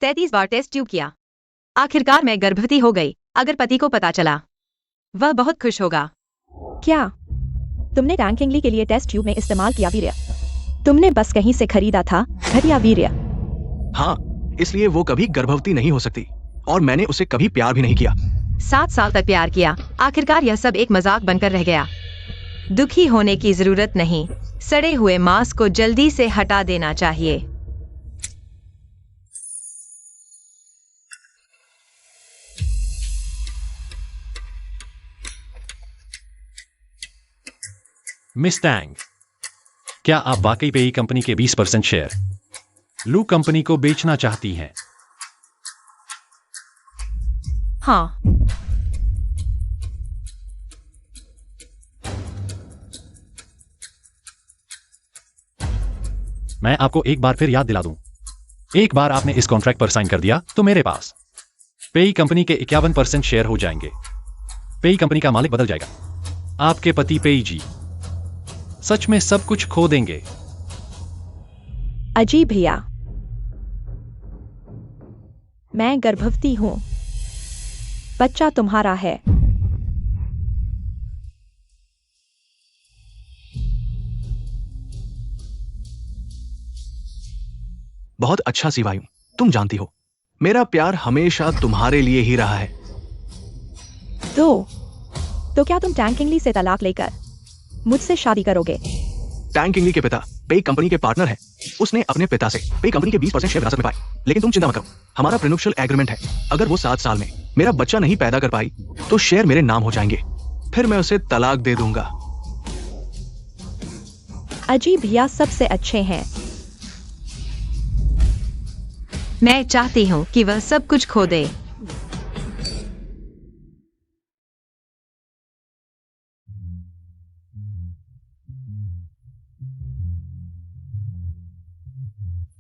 33 बार test tube किया। आखिरकार मैं गर्भवती हो गई। अगर पति को पता चला, वह बहुत खुश होगा। क्या तुमने टैंक किंगली के लिए टेस्ट ट्यूब में इस्तेमाल किया वीर्य? तुमने बस कहीं से खरीदा था घटिया वीर्य। हाँ, इसलिए वो कभी गर्भवती नहीं हो सकती और मैंने उसे कभी प्यार भी नहीं किया। 7 साल तक प्यार किया। आखिरकार यह सब एक मजाक बनकर रह गया। दुखी होने की जरूरत नहीं। सड़े हुए मांस को जल्दी से हटा देना चाहिए। मिस टैंग, क्या आप वाकई पेई कंपनी के 20% शेयर लू कंपनी को बेचना चाहती हैं? हाँ। मैं आपको एक बार फिर याद दिला दूं, एक बार आपने इस कॉन्ट्रैक्ट पर साइन कर दिया तो मेरे पास पेई कंपनी के 51% शेयर हो जाएंगे। पेई कंपनी का मालिक बदल जाएगा। आपके पति पेई जी सच में सब कुछ खो देंगे। अजी भैया, मैं गर्भवती हूं। बच्चा तुम्हारा है। बहुत अच्छा शिवायु, तुम जानती हो मेरा प्यार हमेशा तुम्हारे लिए ही रहा है। तो क्या तुम टैंक किंगली से तलाक लेकर मुझसे शादी करोगे? टैंक किंगली के पिता पेई कंपनी के पार्टनर हैं। उसने अपने पिता से पेई कंपनी के 20% शेयर विरासत में पाए। लेकिन तुम चिंता मत करो, हमारा प्रीनुप्शियल एग्रीमेंट है। अगर वो 7 साल में मेरा बच्चा नहीं पैदा कर पाई तो शेयर मेरे नाम हो जाएंगे। फिर मैं उसे तलाक दे दूंगा। अजी भैया सबसे अच्छे हैं। मैं चाहती हूँ कि वह सब कुछ खो दे।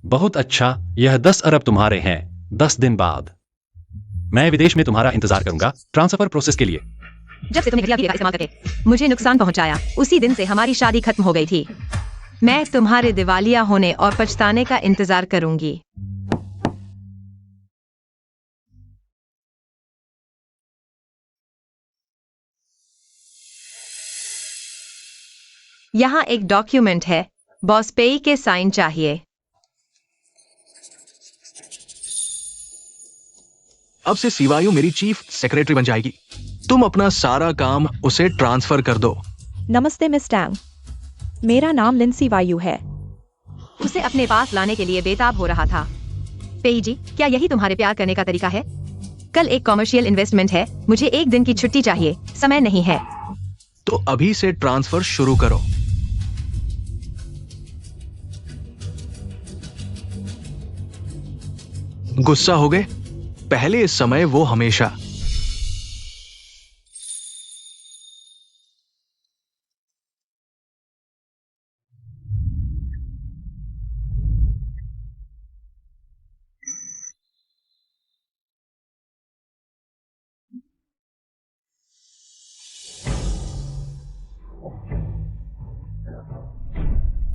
बहुत अच्छा, यह 10 अरब तुम्हारे हैं। 10 दिन बाद मैं विदेश में तुम्हारा इंतजार करूंगा ट्रांसफर प्रोसेस के लिए। जब से तुमने घटिया वीर्य का इस्तेमाल करके मुझे नुकसान पहुंचाया, उसी दिन से हमारी शादी खत्म हो गई थी। मैं तुम्हारे दिवालिया होने और पछताने का इंतजार करूंगी। यहाँ एक डॉक्यूमेंट है। बॉस पेई के साइन चाहिए। अब से शिवायु मेरी चीफ सेक्रेटरी बन जाएगी। तुम अपना सारा काम उसे ट्रांसफर कर दो। नमस्ते मिस टैंग, मेरा नाम लिंसी वायु है। उसे अपने पास लाने के लिए बेताब हो रहा था। पेई जी, क्या यही तुम्हारे प्यार करने का तरीका है? कल एक कॉमर्शियल इन्वेस्टमेंट है। मुझे 1 दिन की छुट्टी चाहिए। समय नहीं है। तो अभी से ट्रांसफर शुरू करो। गुस्सा हो गए? पहले इस समय वो हमेशा।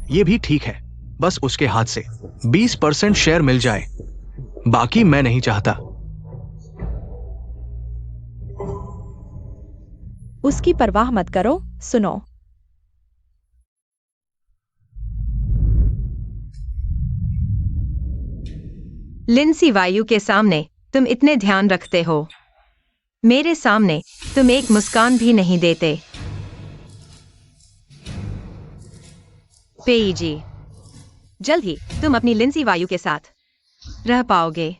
ये भी ठीक है, बस उसके हाथ से 20% शेयर मिल जाए। बाकी मैं नहीं चाहता। उसकी परवाह मत करो। सुनो, लिंसी वायु के सामने तुम इतने ध्यान रखते हो। मेरे सामने तुम एक मुस्कान भी नहीं देते। पेई जी, जल्द ही तुम अपनी लिंसी वायु के साथ रह पाओगे।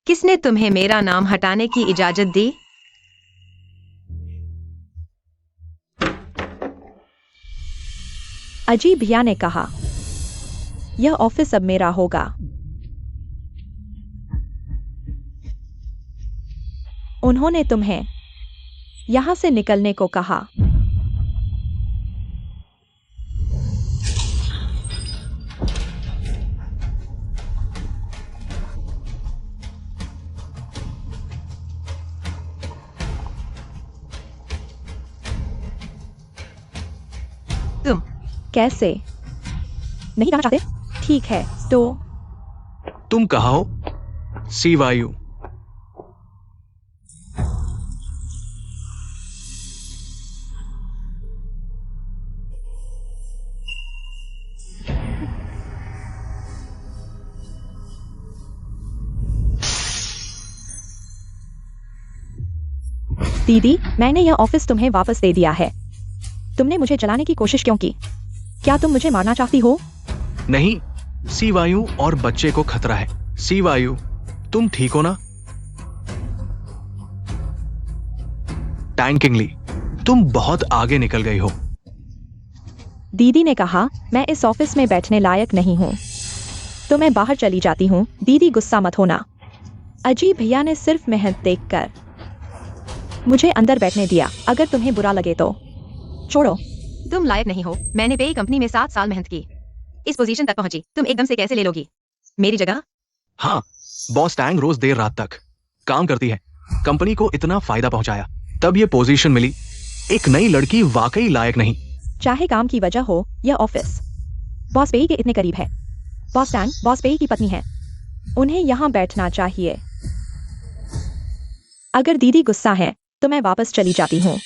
किसने तुम्हें मेरा नाम हटाने की इजाजत दी? अजी भैया ने कहा यह ऑफिस अब मेरा होगा। उन्होंने तुम्हें यहां से निकलने को कहा। कैसे? नहीं जाना चाहते? ठीक है, तो तुम कहाँ हो? सी वायु। दीदी, मैंने यह ऑफिस तुम्हें वापस दे दिया है। तुमने मुझे जलाने की कोशिश क्यों की? क्या तुम मुझे मारना चाहती हो? नहीं, सी वायु और बच्चे को खतरा है। सी वायु, तुम ठीक हो ना? टैंकिंगली, तुम बहुत आगे निकल गई हो। दीदी ने कहा मैं इस ऑफिस में बैठने लायक नहीं हूँ, तो मैं बाहर चली जाती हूँ। दीदी गुस्सा मत होना। अजीब भैया ने सिर्फ मेहनत देखकर मुझे अंदर बैठने दिया। अगर तुम्हें बुरा लगे तो छोड़ो। तुम लायक नहीं हो। मैंने पेई कंपनी में 7 साल मेहनत की, इस पोजीशन तक पहुंची। तुम एकदम से कैसे ले लोगी मेरी जगह? हाँ, बॉस टैंग रोज देर रात तक काम करती है, कंपनी को इतना फायदा पहुंचाया, तब ये पोजीशन मिली। एक नई लड़की वाकई लायक नहीं। चाहे काम की वजह हो या ऑफिस, बॉस पेई के इतने करीब है। बॉस टैंग बॉस पेई की पत्नी है, उन्हें यहाँ बैठना चाहिए। अगर दीदी गुस्सा है तो मैं वापस चली जाती हूँ।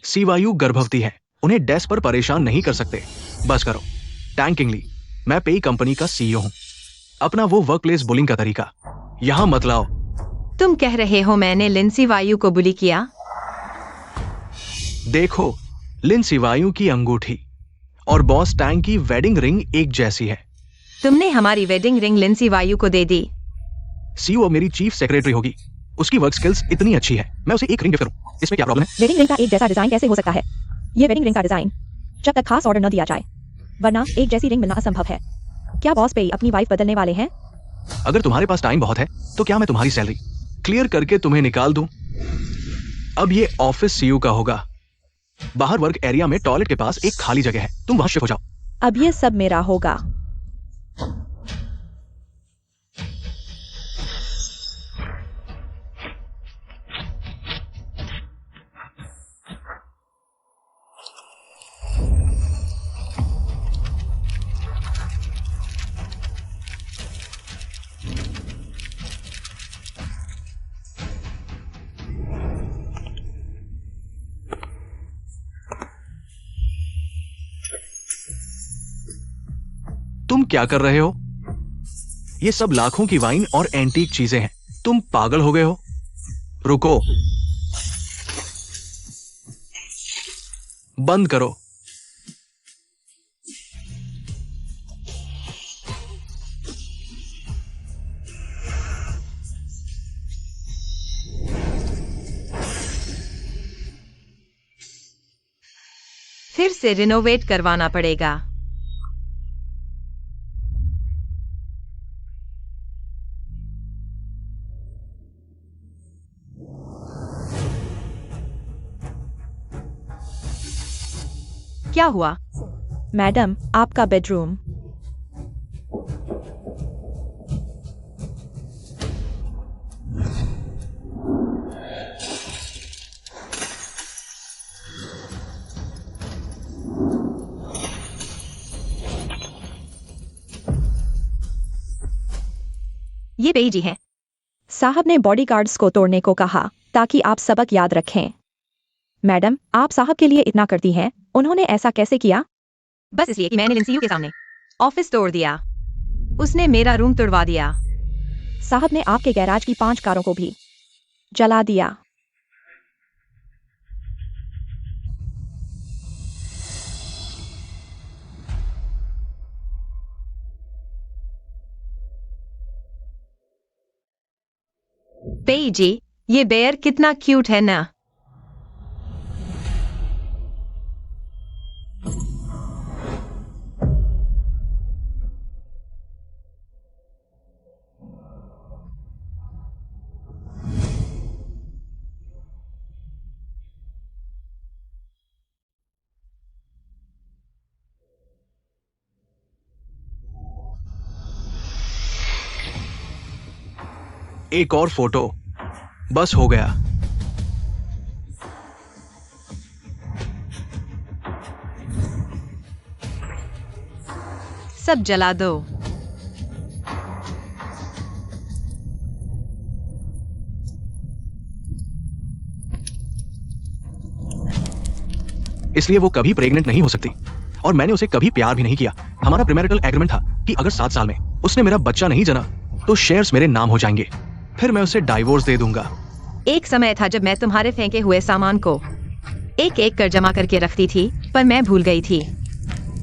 सी वायु गर्भवती है, उन्हें डेस्क पर परेशान नहीं कर सकते। बस करो। टैंकिंगली, मैं पेई कंपनी का सीईओ हूँ। अपना वो वर्क प्लेस बुलिंग का तरीका यहाँ मत लाओ। तुम कह रहे हो मैंने लिंसी वायु को बुली किया? देखो, लिंसी वायु की अंगूठी और बॉस टैंग की वेडिंग रिंग एक जैसी है। तुमने हमारी वेडिंग रिंग लिंसी वायु को दे दी। सीईओ मेरी चीफ सेक्रेटरी होगी, उसकी वर्क स्किल्स इतनी अच्छी है, मैं उसे एक रिंग गिफ्ट करूं, इसमें क्या प्रॉब्लम है? वेडिंग रिंग का एक जैसा डिजाइन कैसे हो सकता है? ये वेडिंग रिंग का डिजाइन जब तक खास ऑर्डर न दिया जाए, वरना एक जैसी रिंग मिलना असंभव है। क्या बॉस पेई अपनी वाइफ बदलने वाले हैं? अगर तुम्हारे पास टाइम बहुत है तो क्या मैं तुम्हारी सैलरी क्लियर करके तुम्हें निकाल दूं? अब ये ऑफिस सीईओ का होगा। बाहर वर्क एरिया में टॉयलेट के पास एक खाली जगह है, तुम वहां शिफ्ट हो जाओ। अब ये सब मेरा होगा। तुम क्या कर रहे हो? ये सब लाखों की वाइन और एंटीक चीजें हैं, तुम पागल हो गए हो? रुको, बंद करो। फिर से रिनोवेट करवाना पड़ेगा। क्या हुआ? मैडम, आपका बेडरूम। ये पेई जी हैं। साहब ने बॉडीगार्ड्स को तोड़ने को कहा ताकि आप सबक याद रखें। मैडम, आप साहब के लिए इतना करती हैं, उन्होंने ऐसा कैसे किया? बस इसलिए कि मैंने लिंसीयू के सामने ऑफिस तोड़ दिया। उसने मेरा रूम तोड़वा दिया। साहब ने आपके गैराज की 5 कारों को भी जला दिया। पेई जी, ये बेयर कितना क्यूट है ना? एक और फोटो, बस हो गया। सब जला दो। इसलिए वो कभी प्रेग्नेंट नहीं हो सकती और मैंने उसे कभी प्यार भी नहीं किया। हमारा प्रीमैरिटल एग्रीमेंट था कि अगर 7 साल में उसने मेरा बच्चा नहीं जना तो शेयर्स मेरे नाम हो जाएंगे, फिर मैं उसे डाइवोर्स दे दूंगा। एक समय था जब मैं तुम्हारे फेंके हुए सामान को एक एक कर जमा करके रखती थी, पर मैं भूल गई थी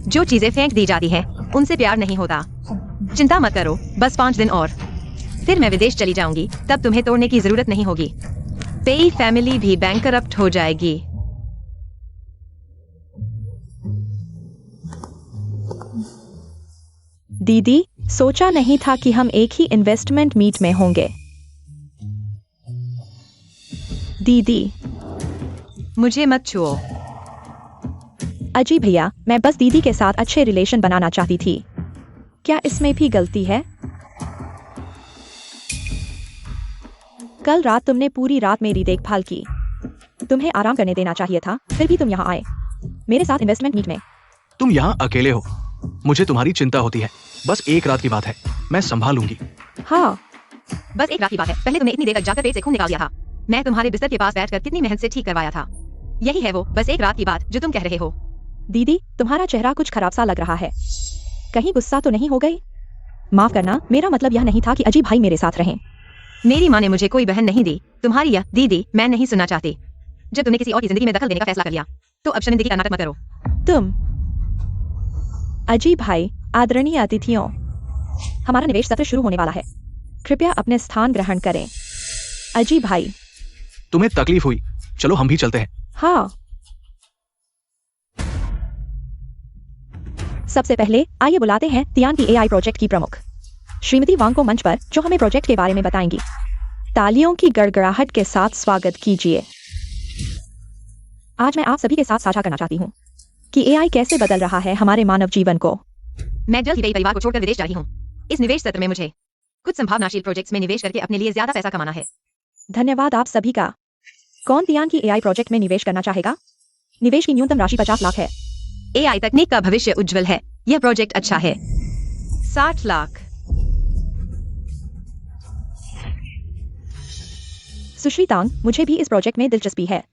जो चीजें फेंक दी जाती हैं उनसे प्यार नहीं होता। चिंता मत करो, बस 5 दिन और फिर मैं विदेश चली जाऊंगी, तब तुम्हें तोड़ने की जरूरत नहीं होगी। पेई फैमिली भी बैंकरप्ट हो जाएगी। दीदी, सोचा नहीं था कि हम एक ही इन्वेस्टमेंट मीट में होंगे। दीदी, मुझे मत छुओ। अजी भैया, मैं बस दीदी के साथ अच्छे रिलेशन बनाना चाहती थी। क्या इसमें भी गलती है? कल रात तुमने पूरी रात मेरी देखभाल की। तुम्हें आराम करने देना चाहिए था, फिर भी तुम यहाँ आए मेरे साथ इन्वेस्टमेंट मीट में। तुम यहाँ अकेले हो, मुझे तुम्हारी चिंता होती है। बस एक रात की बात है, मैं संभाल लूंगी। हाँ, बस एक रात की बात है। पहले तुमने इतनी देर तक जाकर पेट से खून निकाल दिया था। मैं तुम्हारे बिस्तर के पास बैठकर कितनी मेहनत से ठीक करवाया था। यही है वो बस एक रात की बात जो तुम कह रहे हो। दीदी, तुम्हारा चेहरा कुछ खराब सा लग रहा है। कहीं गुस्सा तो नहीं हो गई? माफ करना, मेरा मतलब यह नहीं था कि अजी भाई मेरे साथ रहें। मेरी माँ ने मुझे कोई बहन नहीं दी। तुम्हारी यह दीदी मैं नहीं सुनना चाहती। जब तुमने किसी और की जिंदगी में दखल देने का फैसला कर लिया तो अब शर्मिंदगी का नाटक मत करो। तुम अजी भाई, आदरणीय अतिथियों, हमारा निवेश सत्र शुरू होने वाला है। कृपया अपने स्थान ग्रहण करें। अजी भाई, तुम्हें तकलीफ हुई, चलो हम भी चलते हैं। हाँ। सबसे पहले आइए बुलाते हैं तियान की एआई प्रोजेक्ट की प्रमुख श्रीमती वांग को मंच पर, जो हमें प्रोजेक्ट के बारे में बताएंगी। तालियों की गड़गड़ाहट के साथ स्वागत कीजिए। आज मैं आप सभी के साथ साझा करना चाहती हूँ कि एआई कैसे बदल रहा है हमारे मानव जीवन को। मैं जल्द ही पेई परिवार को छोड़कर विदेश जा रही हूँ। इस निवेश सत्र में मुझे कुछ संभावनाशील प्रोजेक्ट्स में निवेश करके अपने लिए ज्यादा पैसा कमाना है। धन्यवाद आप सभी का। कौन तियान की एआई प्रोजेक्ट में निवेश करना चाहेगा? निवेश की न्यूनतम राशि 50 लाख है। एआई तकनीक का भविष्य उज्जवल है। यह प्रोजेक्ट अच्छा है। 60 लाख। सुश्री तांग, मुझे भी इस प्रोजेक्ट में दिलचस्पी है।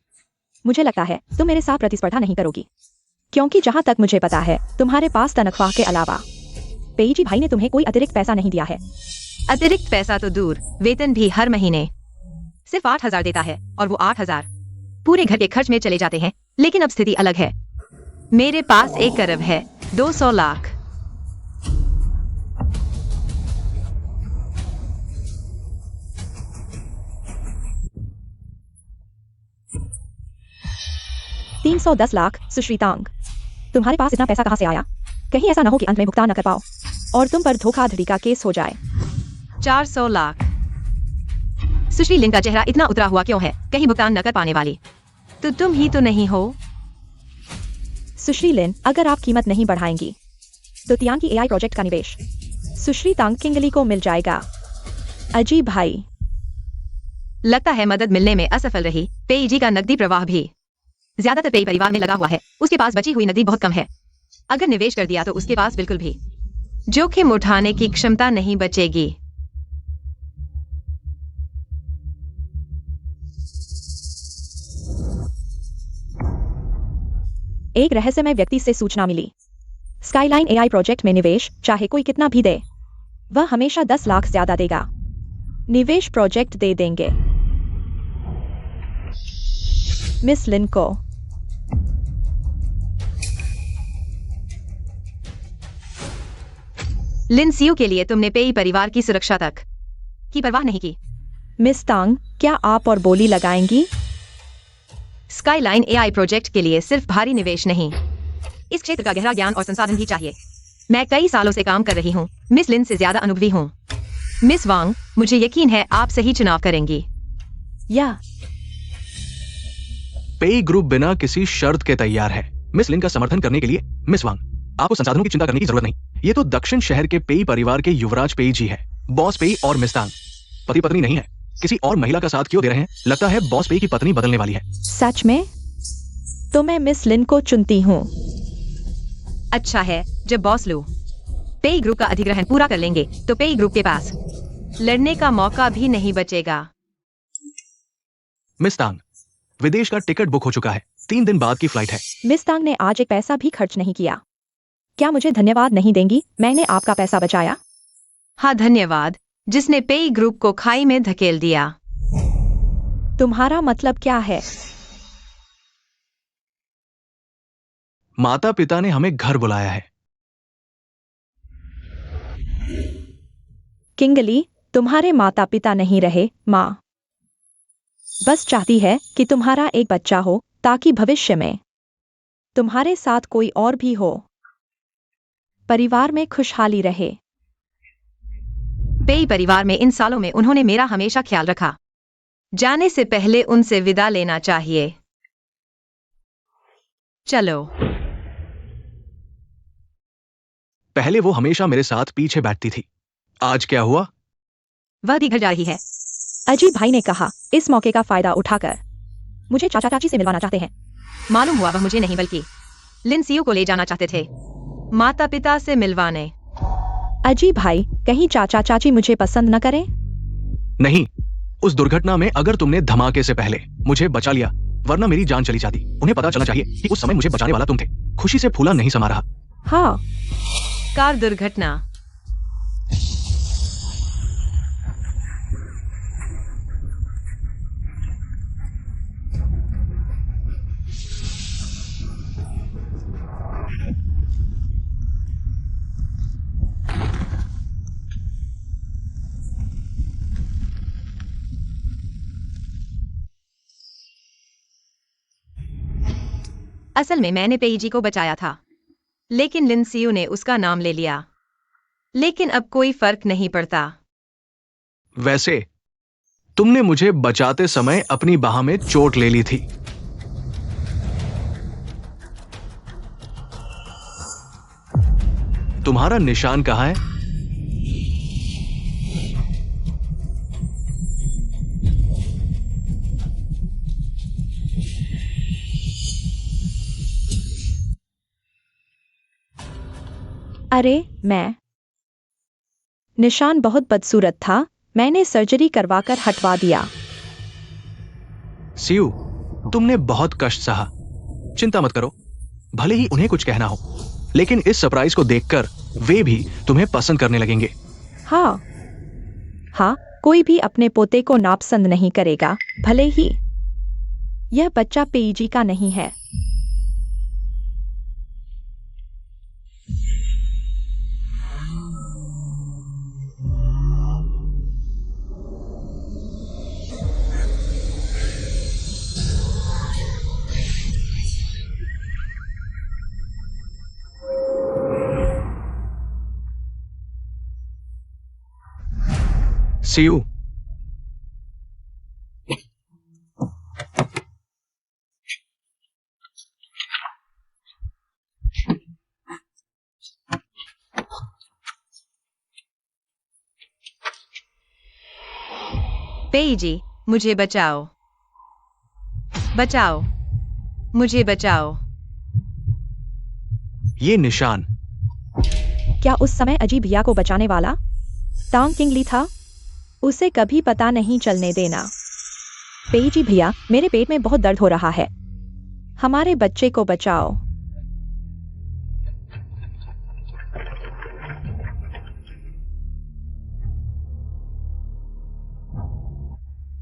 मुझे लगता है तुम मेरे साथ प्रतिस्पर्धा नहीं करोगी, क्योंकि जहां तक मुझे पता है तुम्हारे पास तनख्वाह के अलावा पेईजी भाई ने तुम्हें कोई अतिरिक्त पैसा नहीं दिया है। अतिरिक्त पैसा तो दूर, वेतन भी हर महीने सिर्फ 8,000 देता है और वो 8,000 पूरे घर के खर्च में चले जाते हैं। लेकिन अब स्थिति अलग है। मेरे पास 1 अरब है, 200 लाख। $310 लाख। सुश्री तांग, तुम्हारे पास इतना पैसा कहां से आया? कहीं ऐसा न हो कि अंत में भुगतान न कर पाओ और तुम पर धोखाधड़ी का केस हो जाए। 400 लाख। सुश्री लिन का चेहरा इतना उतरा हुआ क्यों है? कहीं भुगतान न कर पाने वाली तो तुम ही तो नहीं हो? सुश्री लिन, अगर आप कीमत नहीं बढ़ाएंगी तो तियान की एआई प्रोजेक्ट का निवेश सुश्री तांग किंगली को मिल जाएगा। अजी भाई, लगता है मदद मिलने में असफल रही। पेईजी का नकदी प्रवाह भी ज्यादातर पेई परिवार में लगा हुआ है। उसके पास बची हुई नकदी बहुत कम है। अगर निवेश कर दिया तो उसके पास बिल्कुल भी जोखिम उठाने की क्षमता नहीं बचेगी। एक रहस्यमय व्यक्ति से सूचना मिली। स्काईलाइन एआई प्रोजेक्ट में निवेश, चाहे कोई कितना भी दे, वह हमेशा 10 लाख ज्यादा देगा। निवेश प्रोजेक्ट दे देंगे मिस लिन को। लिन सीयू के लिए तुमने पेई परिवार की सुरक्षा तक की परवाह नहीं की। मिस तांग, क्या आप और बोली लगाएंगी? स्काईलाइन एआई प्रोजेक्ट के लिए सिर्फ भारी निवेश नहीं, इस क्षेत्र का गहरा ज्ञान और संसाधन भी चाहिए। मैं कई सालों से काम कर रही हूँ। मिस लिन से ज्यादा अनुभवी हूँ। मिस वांग, मुझे यकीन है आप सही चुनाव करेंगी। या पेई ग्रुप बिना किसी शर्त के तैयार है मिस लिन का समर्थन करने के लिए। मिस वांग, आपको संसाधनों की चिंता करने की जरूरत नहीं। ये तो दक्षिण शहर के पेई परिवार के युवराज पेई जी है। बॉस पेई और मिस तांग पति पत्नी नहीं है। किसी और महिला का साथ क्यों दे रहे हैं? लगता है बॉस पेई की पत्नी बदलने वाली है। सच में? तो मैं मिस लिन को चुनती हूँ। अच्छा है, जब बॉस लू पेई ग्रुप का अधिग्रहण पूरा कर लेंगे तो पेई ग्रुप के पास लड़ने का मौका भी नहीं बचेगा। मिस तांग, विदेश का टिकट बुक हो चुका है, 3 दिन बाद की फ्लाइट है। मिस तांग ने आज एक पैसा भी खर्च नहीं किया। क्या मुझे धन्यवाद नहीं देंगी? मैंने आपका पैसा बचाया। हाँ धन्यवाद, जिसने पेई ग्रुप को खाई में धकेल दिया। तुम्हारा मतलब क्या है? माता पिता ने हमें घर बुलाया है। किंगली, तुम्हारे माता पिता नहीं रहे, माँ बस चाहती है कि तुम्हारा एक बच्चा हो ताकि भविष्य में तुम्हारे साथ कोई और भी हो, परिवार में खुशहाली रहे। पेई परिवार में इन सालों में उन्होंने मेरा हमेशा ख्याल रखा। जाने से पहले उनसे विदा लेना चाहिए। चलो। पहले वो हमेशा मेरे साथ पीछे बैठती थी, आज क्या हुआ? वह भी घर जा रही है। अजीब भाई ने कहा, इस मौके का फायदा उठाकर मुझे चाचा चाची से मिलवाना चाहते हैं। मालूम हुआ वह मुझे नहीं बल्कि लिंसियो को ले जाना चाहते थे, माता पिता से मिलवाने। अजीब भाई, कहीं चाचा चाची मुझे पसंद न करें? नहीं, उस दुर्घटना में अगर तुमने धमाके से पहले मुझे बचा लिया, वरना मेरी जान चली जाती। उन्हें पता चलना चाहिए कि उस समय मुझे बचाने वाला तुम थे। खुशी से फूला नहीं समा रहा। हाँ, कार दुर्घटना। असल में मैंने पेईजी को बचाया था, लेकिन लिंसियो ने उसका नाम ले लिया। लेकिन अब कोई फर्क नहीं पड़ता। वैसे तुमने मुझे बचाते समय अपनी बाह में चोट ले ली थी। तुम्हारा निशान कहाँ है? अरे निशान बहुत बदसूरत था, मैंने सर्जरी करवाकर हटवा दिया। सियू, तुमने बहुत कष्ट सहा। चिंता मत करो, भले ही उन्हें कुछ कहना हो, लेकिन इस सरप्राइज को देखकर वे भी तुम्हें पसंद करने लगेंगे। हाँ हाँ, कोई भी अपने पोते को नापसंद नहीं करेगा, भले ही यह बच्चा पेईजी का नहीं है। सियू, पेईजी, मुझे बचाओ, बचाओ, मुझे बचाओ। ये निशान क्या उस समय अजीब भैया को बचाने वाला तांग किंगली था? उसे कभी पता नहीं चलने देना। पेईजी भैया, मेरे पेट में बहुत दर्द हो रहा है, हमारे बच्चे को बचाओ।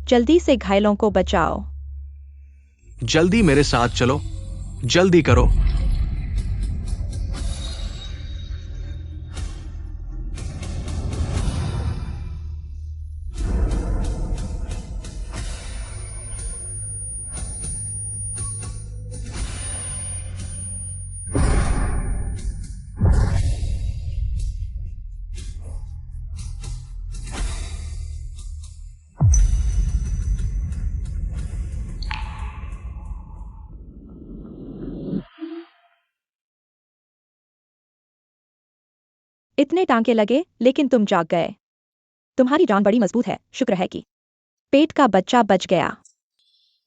जल्दी से घायलों को बचाओ। जल्दी मेरे साथ चलो, जल्दी करो। इतने टांके लगे, लेकिन तुम जाग गए। तुम्हारी जान बड़ी मजबूत है, शुक्र है कि पेट का बच्चा बच गया।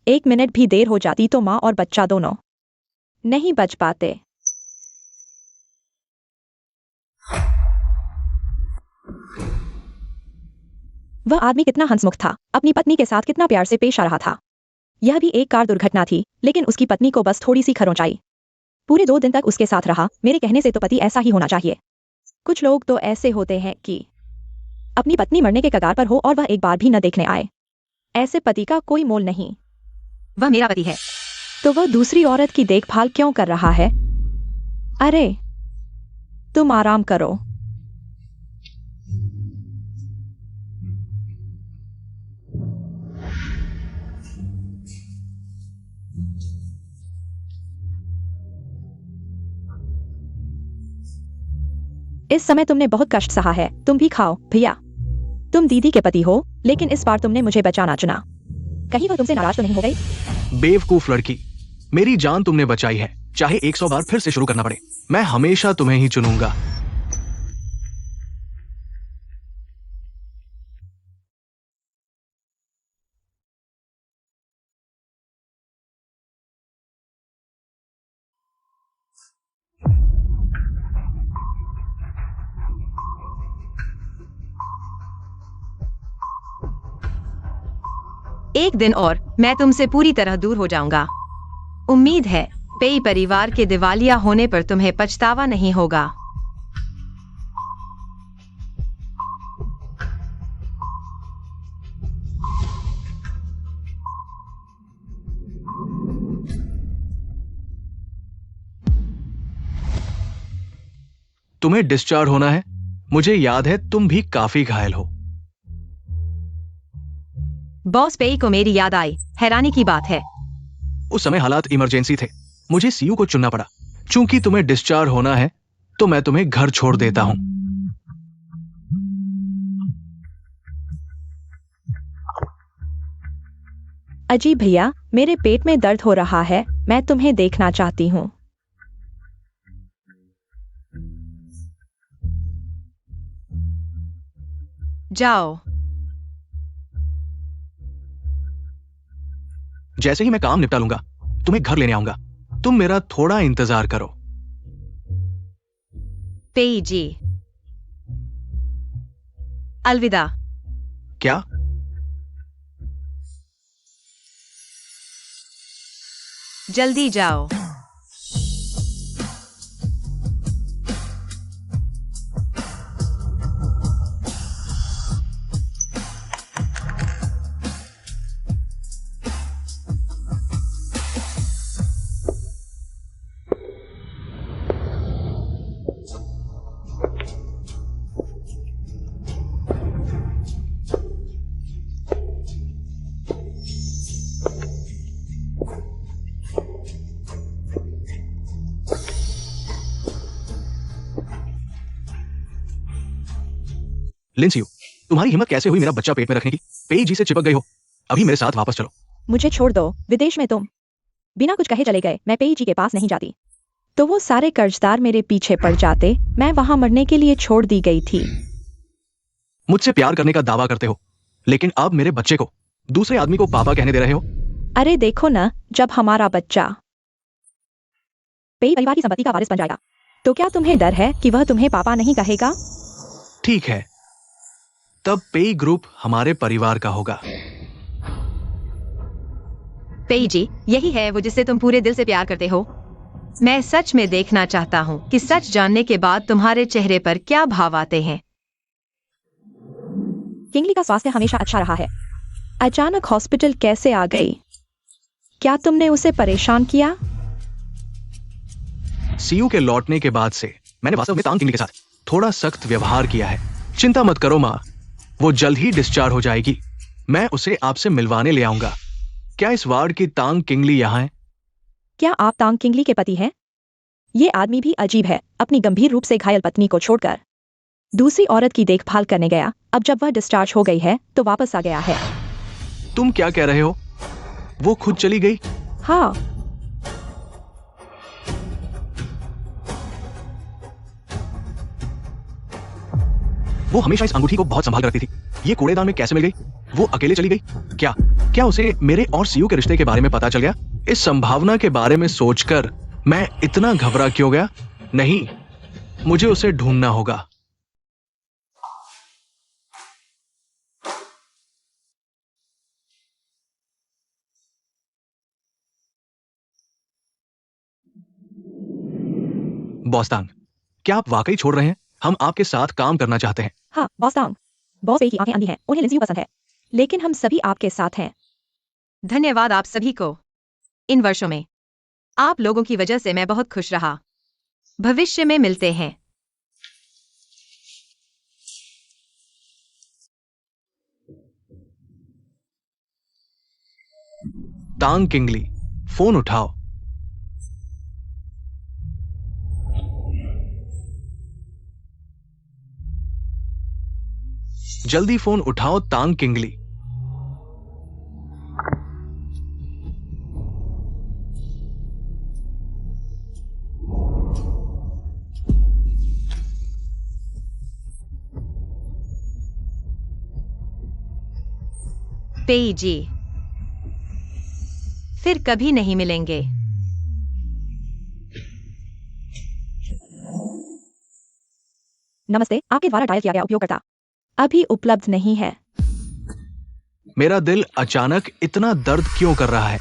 1 मिनट भी देर हो जाती तो माँ और बच्चा दोनों नहीं बच पाते। वह आदमी कितना हंसमुख था, अपनी पत्नी के साथ कितना प्यार से पेश आ रहा था। यह भी एक कार दुर्घटना थी, लेकिन उसकी पत्नी को बस थोड़ी सी खरोंच आई। पूरे 2 दिन तक उसके साथ रहा। मेरे कहने से तो पति ऐसा ही होना चाहिए। कुछ लोग तो ऐसे होते हैं कि अपनी पत्नी मरने के कगार पर हो और वह एक बार भी न देखने आए। ऐसे पति का कोई मोल नहीं। वह मेरा पति है। तो वह दूसरी औरत की देखभाल क्यों कर रहा है? अरे तुम आराम करो। इस समय तुमने बहुत कष्ट सहा है, तुम भी खाओ भैया। तुम दीदी के पति हो, लेकिन इस बार तुमने मुझे बचाना चुना। कहीं वह तुमसे नाराज तो नहीं हो गई? बेवकूफ लड़की, मेरी जान तुमने बचाई है, चाहे 100 बार फिर से शुरू करना पड़े, मैं हमेशा तुम्हें ही चुनूंगा। एक दिन और मैं तुमसे पूरी तरह दूर हो जाऊंगा। उम्मीद है पेई परिवार के दिवालिया होने पर तुम्हें पछतावा नहीं होगा। तुम्हें डिस्चार्ज होना है। मुझे याद है तुम भी काफी घायल हो। बॉस पेई को मेरी याद आई। हैरानी की बात है। उस समय हालात इमरजेंसी थे, मुझे सीयू को चुनना पड़ा। चूंकि तुम्हें डिस्चार्ज होना है तो मैं तुम्हें घर छोड़ देता हूं। अजी भैया, मेरे पेट में दर्द हो रहा है, मैं तुम्हें देखना चाहती हूँ। जाओ। जैसे ही मैं काम निपटा लूंगा तुम्हें घर लेने आऊंगा। तुम मेरा थोड़ा इंतजार करो। पेई जी, अलविदा। क्या? जल्दी जाओ। लिंसियो, तुम्हारी हिम्मत कैसे हुई मेरा बच्चा पेट में रखने की? पेई जी से चिपक गई हो। अभी मेरे साथ वापस चलो। मुझे छोड़ दो। विदेश में तुम बिना कुछ कहे चले गए। मैं पेई जी के पास नहीं जाती। तो वो सारे कर्जदार मेरे पीछे पड़ जाते। मैं वहां मरने के लिए छोड़ दी गई थी। मुझसे प्यार करने का दावा करते हो, लेकिन अब मेरे बच्चे को दूसरे आदमी को पापा कहने दे रहे हो। अरे देखो ना, जब हमारा बच्चा पेई परिवार की संपत्ति का वारिस बन जाएगा, तो क्या तुम्हें डर है कि वह तुम्हें पापा नहीं कहेगा? ठीक है, तब पेई ग्रुप हमारे परिवार का होगा। पेई जी, यही है वो जिससे तुम पूरे दिल से प्यार करते हो। मैं सच में देखना चाहता हूँ कि सच जानने के बाद तुम्हारे चेहरे पर क्या भाव आते हैं। किंगली का स्वास्थ्य हमेशा अच्छा रहा है। अचानक हॉस्पिटल कैसे आ गई? क्या तुमने उसे परेशान किया? सीयू के लौटने के बाद से मैंने वास्तव में तांग किंगली के साथ थोड़ा सख्त व्यवहार किया है। चिंता मत करो माँ, वो जल्द ही डिस्चार्ज हो जाएगी। मैं उसे आपसे मिलवाने ले आऊंगा। क्या इस वार्ड की तांग किंगली यहाँ है? क्या आप तांग किंगली के पति हैं? ये आदमी भी अजीब है, अपनी गंभीर रूप से घायल पत्नी को छोड़कर दूसरी औरत की देखभाल करने गया। अब जब वह डिस्चार्ज हो गई है तो वापस आ गया है। तुम क्या कह रहे हो? वो खुद चली गई? हाँ, वो हमेशा इस अंगूठी को बहुत संभाल कर रखती थी। ये कूड़ेदान में कैसे मिल गई? वो अकेले चली गई? क्या क्या उसे मेरे और सीयू के रिश्ते के बारे में पता चल गया? इस संभावना के बारे में सोचकर मैं इतना घबरा क्यों गया? नहीं, मुझे उसे ढूंढना होगा। बॉस तांग, क्या आप वाकई छोड़ रहे हैं? हम आपके साथ काम करना चाहते हैं। हाँ बॉस तांग, बॉस पेई की आंखें अंधी हैं, उन्हें लिंजी पसंद है, लेकिन हम सभी आपके साथ हैं। धन्यवाद आप सभी को। इन वर्षों में आप लोगों की वजह से मैं बहुत खुश रहा। भविष्य में मिलते हैं। तांग किंगली, फोन उठाओ। जल्दी फोन उठाओ तांग किंगली। पेई जी, फिर कभी नहीं मिलेंगे। नमस्ते, आपके द्वारा डायल किया गया उपयोगकर्ता अभी उपलब्ध नहीं है। मेरा दिल अचानक इतना दर्द क्यों कर रहा है?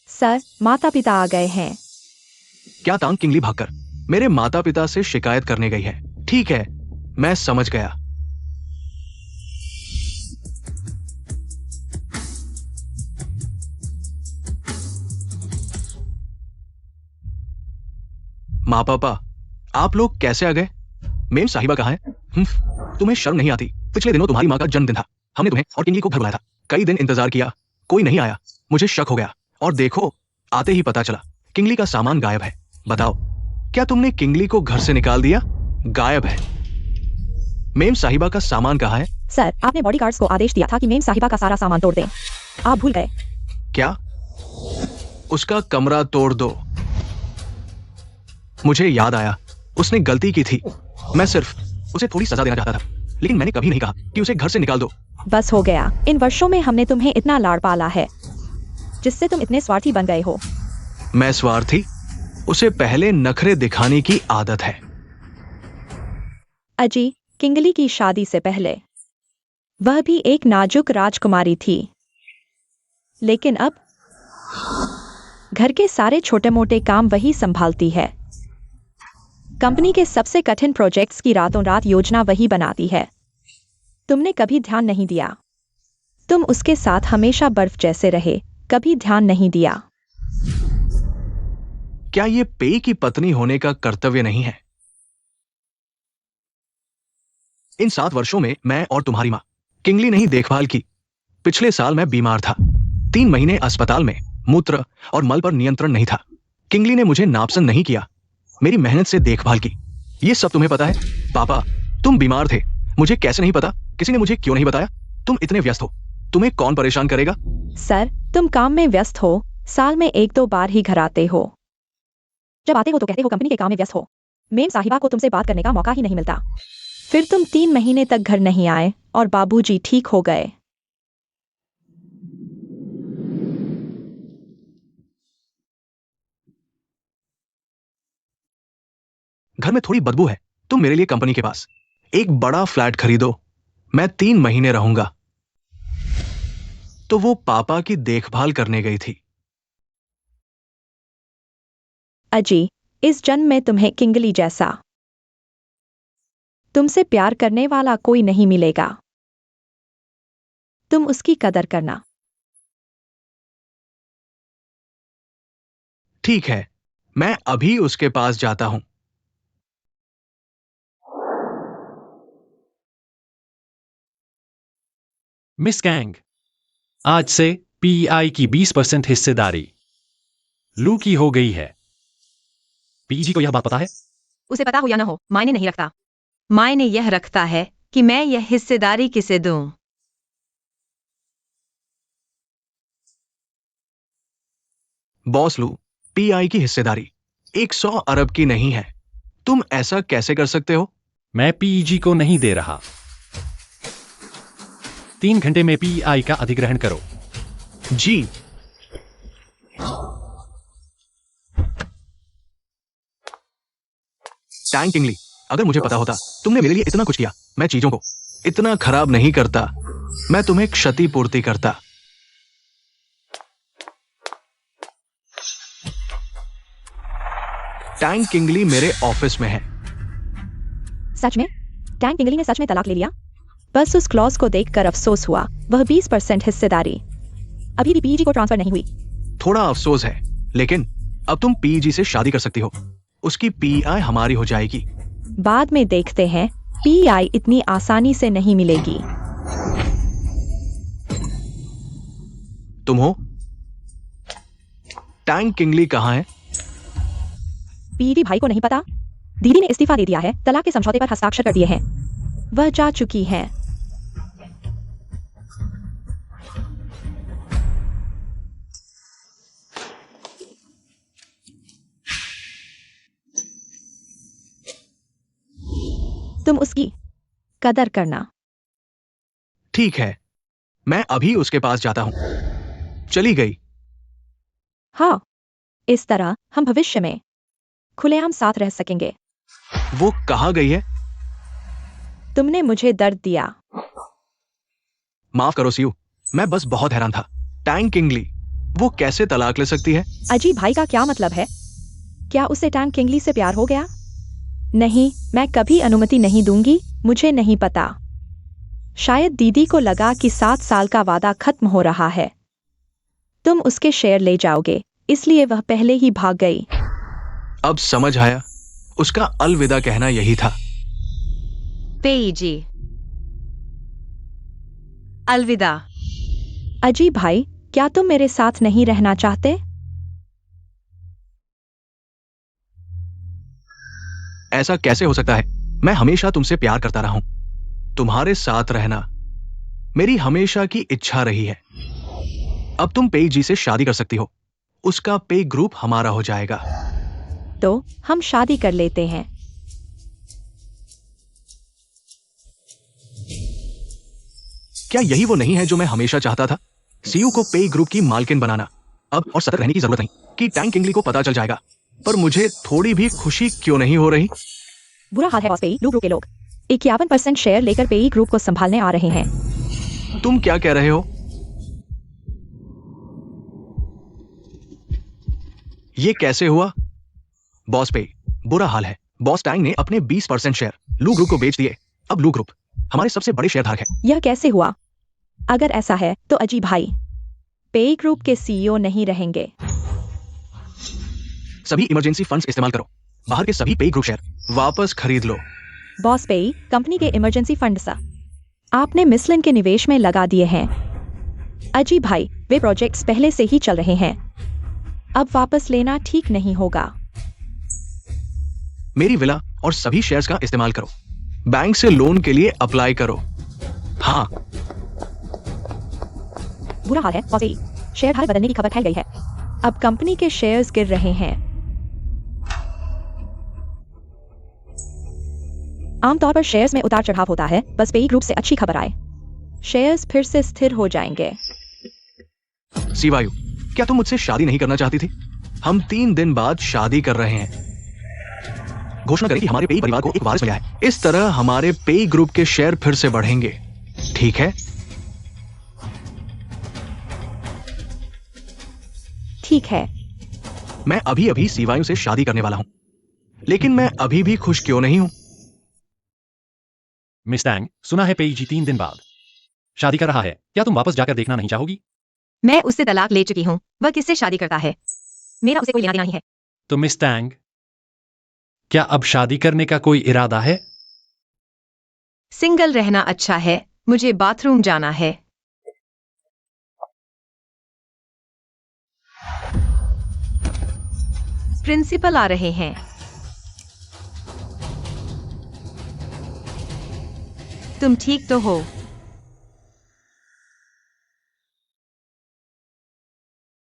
सर, माता पिता आ गए हैं। क्या तांग किंगली भागकर मेरे माता पिता से शिकायत करने गई है? ठीक है, मैं समझ गया। माँ पापा, आप लोग कैसे आ गए? मेम साहिबा कहाँ है? तुम्हें शर्म नहीं आती? पिछले दिनों तुम्हारी माँ का जन्मदिन था। हमने तुम्हें और किंगली को घर बुलाया था। कई दिन इंतजार किया, कोई नहीं आया। मुझे शक हो गया और देखो, आते ही पता चला किंगली का सामान गायब है। बताओ, क्या तुमने किंगली को घर से निकाल दिया? गायब है। मेम साहिबा का सामान कहाँ है? सर, आपने बॉडीगार्ड्स को आदेश दिया था कि मेम साहिबा का सारा सामान तोड़ दें। आप भूल गए। क्या? उसका कमरा तोड़ दो। मुझे याद आया, उसने गलती की थी। मैं सिर्फ उसे थोड़ी सजा देना चाहता था, लेकिन मैंने कभी नहीं कहा कि उसे घर से निकाल दो। बस हो गया। इन वर्षों में हमने तुम्हें इतना लाड़ पाला है, जिससे तुम इतने स्वार्थी बन गए हो। मैं स्वार्थी? उसे पहले नखरे दिखाने की आदत है। अजी, किंगली की शादी से पहले वह भी एक नाजुक राजकुमारी थी, लेकिन अब घर के सारे छोटे मोटे काम वही संभालती है। कंपनी के सबसे कठिन प्रोजेक्ट्स की रातों रात योजना वही बनाती है। तुमने कभी ध्यान नहीं दिया। तुम उसके साथ हमेशा बर्फ जैसे रहे, कभी ध्यान नहीं दिया। क्या ये पेई की पत्नी होने का कर्तव्य नहीं है? इन 7 वर्षों में मैं और तुम्हारी माँ किंगली ने ही देखभाल की। पिछले साल मैं बीमार था, 3 महीने अस्पताल में। मूत्र और मल पर नियंत्रण नहीं था। किंगली ने मुझे नापसंद नहीं किया, मेरी मेहनत से देखभाल की। ये सब तुम्हें पता है? पापा, तुम बीमार थे, मुझे कैसे नहीं पता? किसी ने मुझे क्यों नहीं बताया? तुम इतने व्यस्त हो, तुम्हें कौन परेशान करेगा? सर, तुम काम में व्यस्त हो, साल में 1-2 बार ही घर आते हो। जब आते हो तो कहते हो कंपनी के काम में व्यस्त हो। मेम साहिबा को तुमसे बात करने का मौका ही नहीं मिलता। फिर तुम 3 महीने तक घर नहीं आए और बाबूजी ठीक हो गए। घर में थोड़ी बदबू है, तुम मेरे लिए कंपनी के पास एक बड़ा फ्लैट खरीदो। मैं 3 महीने रहूंगा। तो वो पापा की देखभाल करने गई थी। अजी, इस जन्म में तुम्हें किंगली जैसा तुमसे प्यार करने वाला कोई नहीं मिलेगा। तुम उसकी कदर करना। ठीक है, मैं अभी उसके पास जाता हूं। मिस कैंग, आज से पीआई की 20% हिस्सेदारी लू की हो गई है। पीजी को यह बात पता है? उसे पता हो या न हो, मायने नहीं रखता। मायने यह रखता है कि मैं यह हिस्सेदारी किसे दूं। बॉस लू, पीआई की हिस्सेदारी 100 अरब की नहीं है। तुम ऐसा कैसे कर सकते हो? मैं पीजी को नहीं दे रहा। 3 घंटे में पीआई का अधिग्रहण करो। जी। टैंग किंगली, अगर मुझे पता होता तुमने मेरे लिए इतना कुछ किया, मैं चीजों को इतना खराब नहीं करता, मैं तुम्हें क्षतिपूर्ति करता। टैंग किंगली मेरे ऑफिस में है। सच में? टैंग किंगली ने सच में तलाक ले लिया? बस उस क्लॉज को देखकर अफसोस हुआ। वह 20% हिस्सेदारी अभी भी पीजी को ट्रांसफर नहीं हुई। थोड़ा अफसोस है, लेकिन अब तुम पीजी से शादी कर सकती हो, उसकी पीआई हमारी हो जाएगी। बाद में देखते हैं, पीआई इतनी आसानी से नहीं मिलेगी। तुम हो? टैंग किंगली कहाँ है? पीडी भाई को नहीं पता? दीदी ने इस्तीफा दे दिया है, तलाक के समझौते पर हस्ताक्षर कर दिए हैं। वह जा चुकी हैं। तुम उसकी कदर करना। ठीक है, मैं अभी उसके पास जाता हूं। चली गई। हाँ, इस तरह हम भविष्य में खुलेआम साथ रह सकेंगे। वो कहाँ गई है? तुमने मुझे दर्द दिया। माफ करो सियू, मैं बस बहुत हैरान था। टैंग किंगली, वो कैसे तलाक ले सकती है? अजी भाई का क्या मतलब है? क्या उसे टैंग किंगली से प्यार हो गया? नहीं, मैं कभी अनुमति नहीं दूंगी। मुझे नहीं पता। शायद दीदी को लगा कि 7 साल का वादा खत्म हो रहा है। तुम उसके शेयर ले जाओगे, इसलिए वह पहले ही भाग गई। अब समझ आया, उसका अलविदा कहना यही था। पेईजी, अलविदा। अजी भाई, क्या तुम मेरे साथ नहीं रहना चाहते? ऐसा कैसे हो सकता है? मैं हमेशा तुमसे प्यार करता रहा हूं। तुम्हारे साथ रहना मेरी हमेशा की इच्छा रही है। अब तुम पेई जी से शादी कर सकती हो, उसका पे ग्रुप हमारा हो जाएगा। तो हम शादी कर लेते हैं। क्या यही वो नहीं है जो मैं हमेशा चाहता था? सीयू को पे ग्रुप की मालकिन बनाना। अब और सतर्क रहने की जरूरत नहीं कि टैंग किंगली को पता चल जाएगा। पर मुझे थोड़ी भी खुशी क्यों नहीं हो रही? बुरा हाल है बॉस। पेई ग्रुप के लोग 51% शेयर लेकर पेई ग्रुप को संभालने आ रहे हैं। तुम क्या कह रहे हो? ये कैसे हुआ? बॉस पे बुरा हाल है। बॉस टैंग ने अपने 20% शेयर लू ग्रुप को बेच दिए। अब लू ग्रुप हमारे सबसे बड़े शेयरधारक है। यह कैसे हुआ? अगर ऐसा है तो अजी भाई पेई ग्रुप के सीईओ नहीं रहेंगे। सभी इमरजेंसी फंड्स इस्तेमाल करो। बाहर के सभी पे ग्रुप शेयर वापस खरीद लो। बॉस पेई कंपनी के इमरजेंसी फंड सा आपने मिसलिन के निवेश में लगा दिए हैं। अजी भाई, वे प्रोजेक्ट्स पहले से ही चल रहे हैं। अब वापस लेना ठीक नहीं होगा। मेरी विला और सभी शेयर्स का इस्तेमाल करो। बैंक से लोन के लिए अप्लाई करो। हाँ, बुरा हाल है बॉस पेई, शेयरधारक बदलने की खबर फैल गई है। अब कंपनी के शेयर्स गिर रहे हैं। आमतौर पर शेयर्स में उतार चढ़ाव होता है, बस पेई ग्रुप से अच्छी खबर आए शेयर्स फिर से स्थिर हो जाएंगे। सीवायु, क्या तुम मुझसे शादी नहीं करना चाहती थी? हम 3 दिन बाद शादी कर रहे हैं। घोषणा करें कि हमारे पेई परिवार को एक वारिस मिला है। इस तरह हमारे पेई ग्रुप के शेयर फिर से बढ़ेंगे। ठीक है? ठीक है। मैं अभी अभी सीवायु से शादी करने वाला हूं, लेकिन मैं अभी भी खुश क्यों नहीं हूं? मिस टैंग, सुना है पेईजी 3 दिन बाद शादी कर रहा है। क्या तुम वापस जाकर देखना नहीं चाहोगी? मैं उससे तलाक ले चुकी हूँ। वह किससे शादी करता है? मेरा उसे कोई लेना देना नहीं है। तो मिस टैंग, क्या अब शादी करने का कोई इरादा है? सिंगल रहना अच्छा है। मुझे बाथरूम जाना है। प्रिंसिपल आ रहे हैं। तुम ठीक तो हो?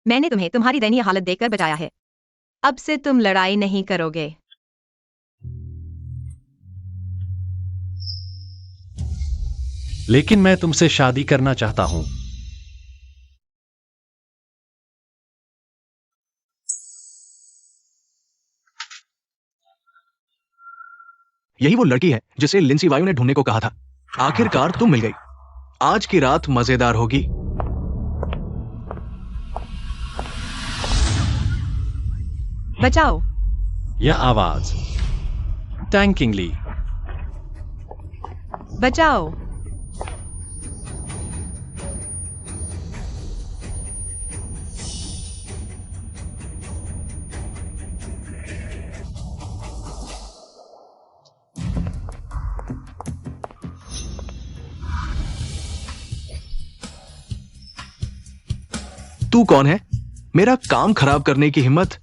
मैंने तुम्हें तुम्हारी दयनीय हालत देखकर बचाया है। अब से तुम लड़ाई नहीं करोगे। लेकिन मैं तुमसे शादी करना चाहता हूं। यही वो लड़की है जिसे लिंसी वायु ने ढूंढने को कहा था। आखिरकार तुम मिल गई। आज की रात मजेदार होगी। बचाओ। यह आवाज टैंक किंगली। बचाओ। तू कौन है? मेरा काम खराब करने की हिम्मत?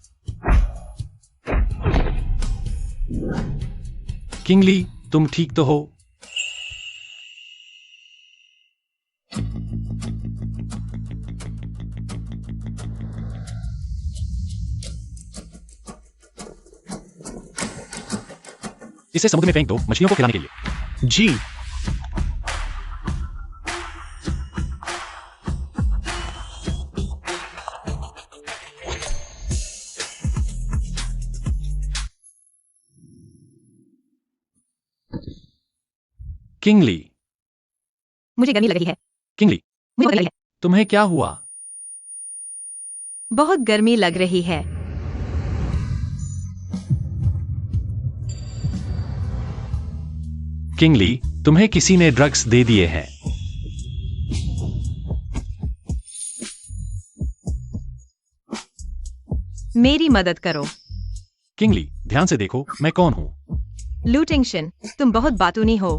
किंगली, तुम ठीक तो हो? इसे समुद्र में फेंक दो मछलियों को खिलाने के लिए। जी। किंगली, मुझे गर्मी लग रही है। किंगली, मुझे बहुत गर्मी है। तुम्हें क्या हुआ? बहुत गर्मी लग रही है। किंगली, तुम्हें किसी ने ड्रग्स दे दिए हैं। मेरी मदद करो। किंगली, ध्यान से देखो मैं कौन हूं। लूटिंगशन, तुम बहुत बातूनी हो।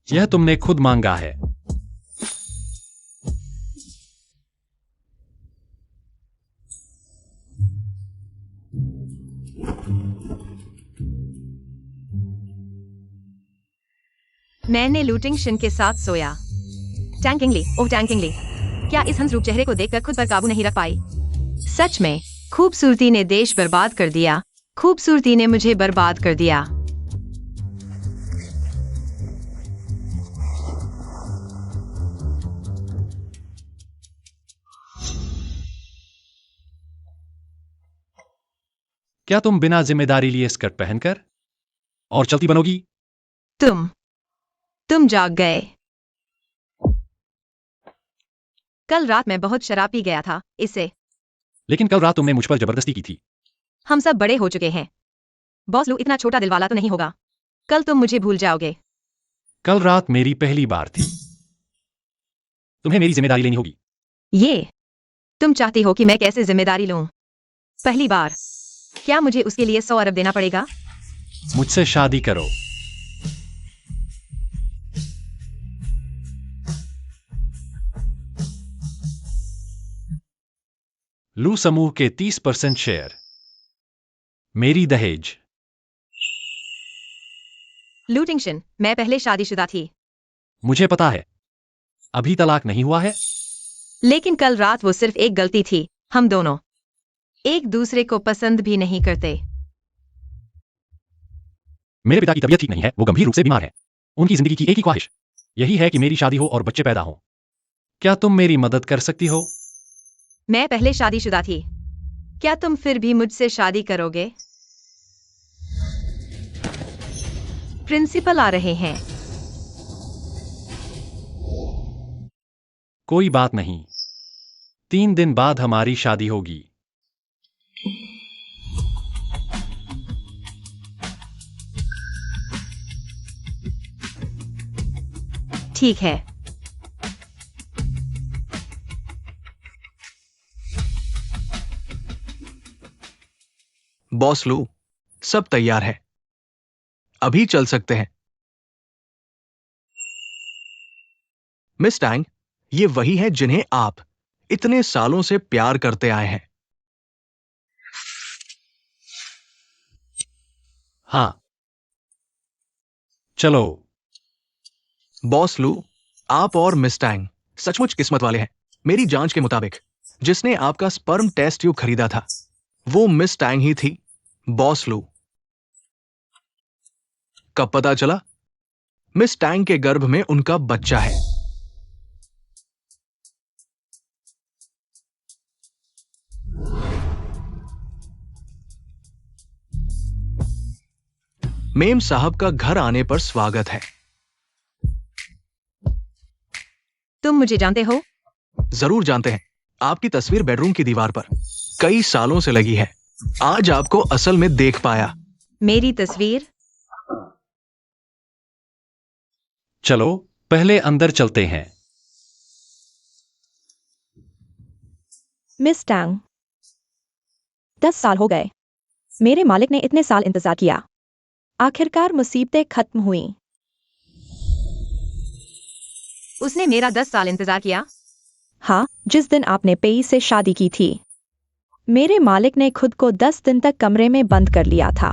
यह तुमने खुद मांगा है। मैंने लूटिंगशन के साथ सोया। टैंकिंगली, ओह टैंकिंगली, क्या इस हंसरूप चेहरे को देखकर खुद पर काबू नहीं रख पाई? सच में, खूबसूरती ने देश बर्बाद कर दिया। खूबसूरती ने मुझे बर्बाद कर दिया। क्या तुम बिना जिम्मेदारी लिए स्कर्ट पहनकर और चलती बनोगी? तुम जाग गए। कल रात मैं बहुत शराब पी गया था, इससे। लेकिन कल रात तुमने मुझ पर जबरदस्ती की थी। हम सब बड़े हो चुके हैं। बॉस लू इतना छोटा दिल वाला तो नहीं होगा। कल तुम मुझे भूल जाओगे। कल रात मेरी पहली बार थी। तुम्हें मेरी जिम्मेदारी लेनी होगी। ये तुम चाहती हो कि मैं कैसे जिम्मेदारी लूं? पहली बार। क्या मुझे उसके लिए 100 अरब देना पड़ेगा? मुझसे शादी करो। लू समूह के 30% शेयर मेरी दहेज। लूटिंगशन, मैं पहले शादीशुदा थी। मुझे पता है, अभी तलाक नहीं हुआ है। लेकिन कल रात वो सिर्फ एक गलती थी। हम दोनों एक दूसरे को पसंद भी नहीं करते। मेरे पिता की तबीयत ठीक नहीं है, वो गंभीर रूप से बीमार है। उनकी जिंदगी की एक ही ख्वाहिश यही है कि मेरी शादी हो और बच्चे पैदा हो। क्या तुम मेरी मदद कर सकती हो? मैं पहले शादीशुदा थी। क्या तुम फिर भी मुझसे शादी करोगे? प्रिंसिपल आ रहे हैं। कोई बात नहीं, 3 दिन बाद हमारी शादी होगी। ठीक है। बॉस लू, सब तैयार है। अभी चल सकते हैं। मिस टैंग, ये वही है जिन्हें आप इतने सालों से प्यार करते आए हैं। हाँ, चलो। बॉस लू, आप और मिस टैंग सचमुच किस्मत वाले हैं। मेरी जांच के मुताबिक जिसने आपका स्पर्म टेस्ट ट्यूब खरीदा था वो मिस टैंग ही थी। बॉस लू, कब पता चला? मिस टैंग के गर्भ में उनका बच्चा है। मेम साहब का घर आने पर स्वागत है। तुम मुझे जानते हो? जरूर जानते हैं। आपकी तस्वीर बेडरूम की दीवार पर कई सालों से लगी है। आज आपको असल में देख पाया। मेरी तस्वीर? चलो पहले अंदर चलते हैं। मिस टैंग, 10 साल हो गए। मेरे मालिक ने इतने साल इंतजार किया। आखिरकार मुसीबतें खत्म हुई। उसने मेरा 10 साल इंतजार किया? हाँ, जिस दिन आपने पेई से शादी की थी। मेरे मालिक ने खुद को 10 दिन तक कमरे में बंद कर लिया था।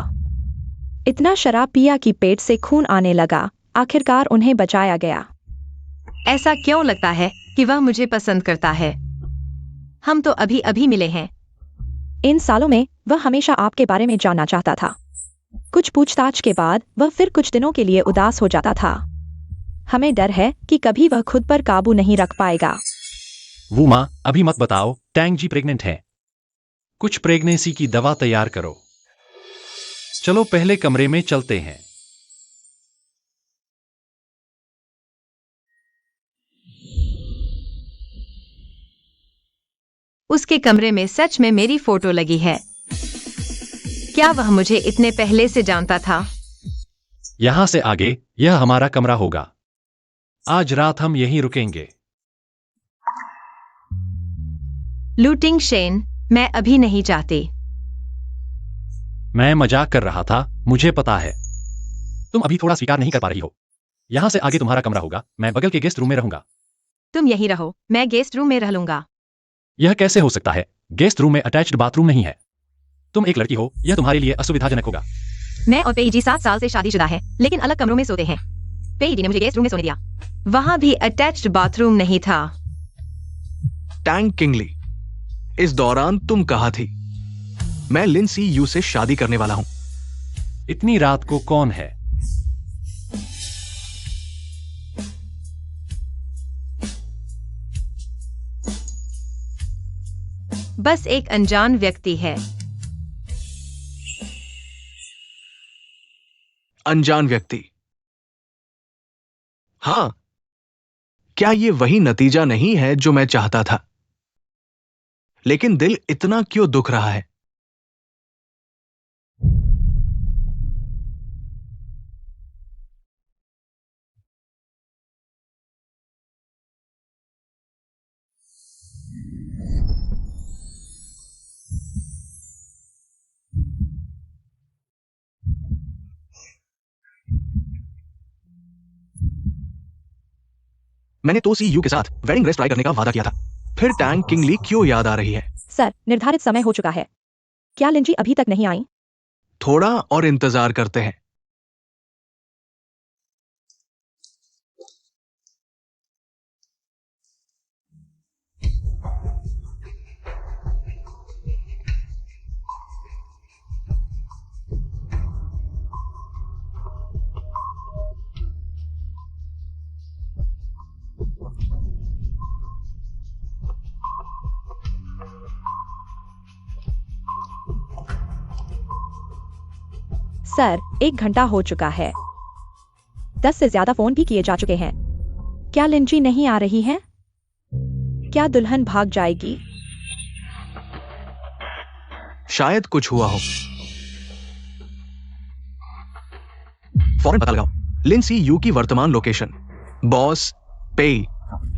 इतना शराब पिया कि पेट से खून आने लगा। आखिरकार उन्हें बचाया गया। ऐसा क्यों लगता है कि वह मुझे पसंद करता है? हम तो अभी अभी मिले हैं। इन सालों में वह हमेशा आपके बारे में जानना चाहता था। कुछ पूछताछ के बाद वह फिर कुछ दिनों के लिए उदास हो जाता था। हमें डर है कि कभी वह खुद पर काबू नहीं रख पाएगा। वो माँ, अभी मत बताओ। टैंग जी प्रेग्नेंट है। कुछ प्रेगनेंसी की दवा तैयार करो। चलो पहले कमरे में चलते हैं। उसके कमरे में सच में मेरी फोटो लगी है। क्या वह मुझे इतने पहले से जानता था? यहां से आगे यह हमारा कमरा होगा। आज रात हम यहीं रुकेंगे। लूटिंग शेन, मैं अभी नहीं चाहती। मैं मजाक कर रहा था, मुझे पता है। तुम अभी थोड़ा स्वीकार नहीं कर पा रही हो। यहां से आगे तुम्हारा कमरा होगा। मैं बगल के गेस्ट रूम में रहूंगा। तुम यहीं रहो, मैं गेस्ट रूम में रह लूंगा। यह कैसे हो सकता है? गेस्ट रूम में अटैच्ड बाथरूम नहीं है। तुम एक लड़की हो, यह तुम्हारे लिए असुविधाजनक होगा। मैं और पेईजी 7 साल से शादीशुदा है, लेकिन अलग कमरों में सोते हैं। पेईजी ने मुझे गेस्ट रूम में सोने दिया। वहां भी अटैच्ड बाथरूम नहीं था। टैंग किंगली, इस दौरान तुम कहाँ थी? मैं लिंसी यू से शादी करने वाला हूं। इतनी रात को कौन है? बस एक अनजान व्यक्ति है। अनजान व्यक्ति? हाँ, क्या ये वही नतीजा नहीं है जो मैं चाहता था? लेकिन दिल इतना क्यों दुख रहा है? मैंने तो सी यू के साथ वेडिंग ड्रेस ट्राई करने का वादा किया था। फिर टैंग किंगली क्यों याद आ रही है? सर, निर्धारित समय हो चुका है। क्या लिंजी अभी तक नहीं आई? थोड़ा और इंतजार करते हैं। सर, 1 घंटा हो चुका है। 10 से ज्यादा फोन भी किए जा चुके हैं। क्या लिंजी नहीं आ रही है? क्या दुल्हन भाग जाएगी? शायद कुछ हुआ हो। फौरन पता लगाओ लिंसी यू की वर्तमान लोकेशन। बॉस पेई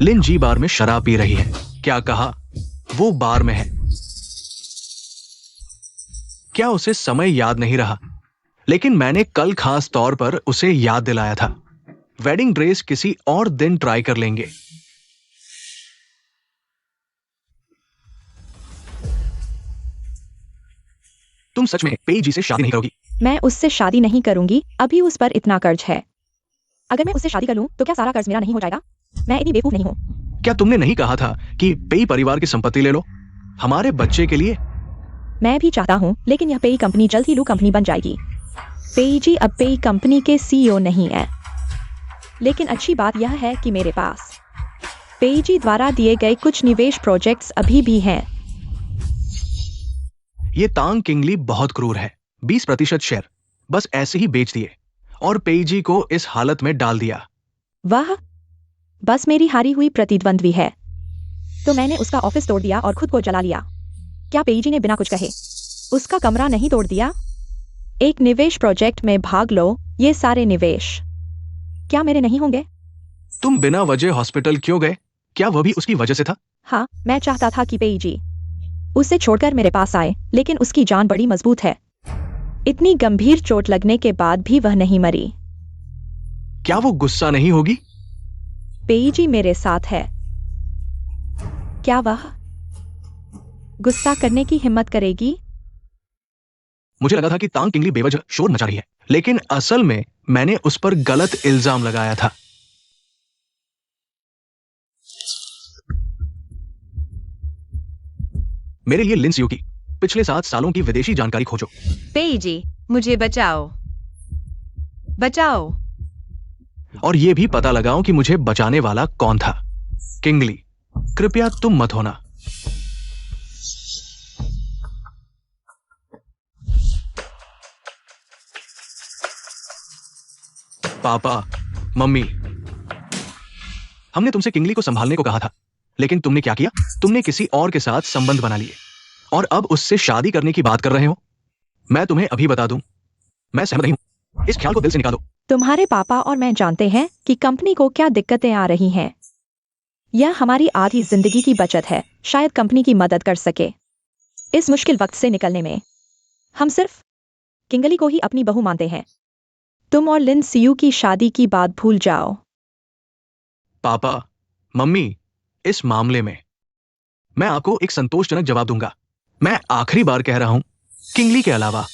लिन जी बार में शराब पी रही है। क्या कहा? वो बार में है। क्या उसे समय याद नहीं रहा? लेकिन मैंने कल खास तौर पर उसे याद दिलाया था। वेडिंग ड्रेस किसी और दिन ट्राई कर लेंगे। तुम सच में पेई जी से शादी नहीं करोगी? मैं उससे शादी नहीं करूंगी। अभी उस पर इतना कर्ज है। अगर मैं उससे शादी कर लूं तो क्या सारा कर्ज मेरा नहीं हो जाएगा? मैं इतनी बेवकूफ नहीं हूं। क्या तुमने नहीं कहा था कि पेई परिवार की संपत्ति ले लो हमारे बच्चे के लिए? मैं भी चाहता हूं, लेकिन यह पेई कंपनी जल्द ही लू कंपनी बन जाएगी। पेई जी अब पेई कंपनी के सीईओ नहीं है। लेकिन अच्छी बात यह है कि मेरे पास पेई जी द्वारा दिए गए कुछ निवेश प्रोजेक्ट्स अभी भी हैं। ये तांग किंगली बहुत क्रूर है। 20% शेयर बस ऐसे ही बेच दिए और पेईजी को इस हालत में डाल दिया। वाह, बस मेरी हारी हुई प्रतिद्वंद्वी है। तो मैंने उसका ऑफिस तोड़ दिया और खुद को जला लिया। क्या पेईजी ने बिना कुछ कहे उसका कमरा नहीं तोड़ दिया? एक निवेश प्रोजेक्ट में भाग लो, ये सारे निवेश क्या मेरे नहीं होंगे? तुम बिना वजह हॉस्पिटल क्यों गए? क्या वह भी उसकी वजह से था? हाँ, मैं चाहता था कि पेईजी उसे छोड़कर मेरे पास आए, लेकिन उसकी जान बड़ी मजबूत है। इतनी गंभीर चोट लगने के बाद भी वह नहीं मरी। क्या वो गुस्सा नहीं होगी? पेईजी मेरे साथ है, क्या वह गुस्सा करने की हिम्मत करेगी? मुझे लगा था कि तांग किंगली बेवजह शोर मचा रही है, लेकिन असल में मैंने उस पर गलत इल्जाम लगाया था। मेरे लिए लिन सियू की पिछले 7 सालों की विदेशी जानकारी खोजो। पेईजी, मुझे बचाओ, बचाओ। और ये भी पता लगाओ कि मुझे बचाने वाला कौन था। किंगली, कृपया तुम मत होना। पापा, मम्मी, हमने तुमसे किंगली को संभालने को कहा था, लेकिन तुमने क्या किया? तुमने किसी और के साथ संबंध बना लिए और अब उससे शादी करने की बात कर रहे हो। मैं तुम्हें अभी बता दूं, मैं सहमत नहीं हूं। इस ख्याल को दिल से निकालो। तुम्हारे पापा और मैं जानते हैं कि कंपनी को क्या दिक्कतें आ रही हैं। यह हमारी आधी जिंदगी की बचत है, शायद कंपनी की मदद कर सके इस मुश्किल वक्त से निकलने में। हम सिर्फ किंगली को ही अपनी बहू मानते हैं। तुम और लिन सियू की शादी की बात भूल जाओ। पापा, मम्मी, इस मामले में मैं आपको एक संतोषजनक जवाब दूंगा। मैं आखिरी बार कह रहा हूं, किंगली के अलावा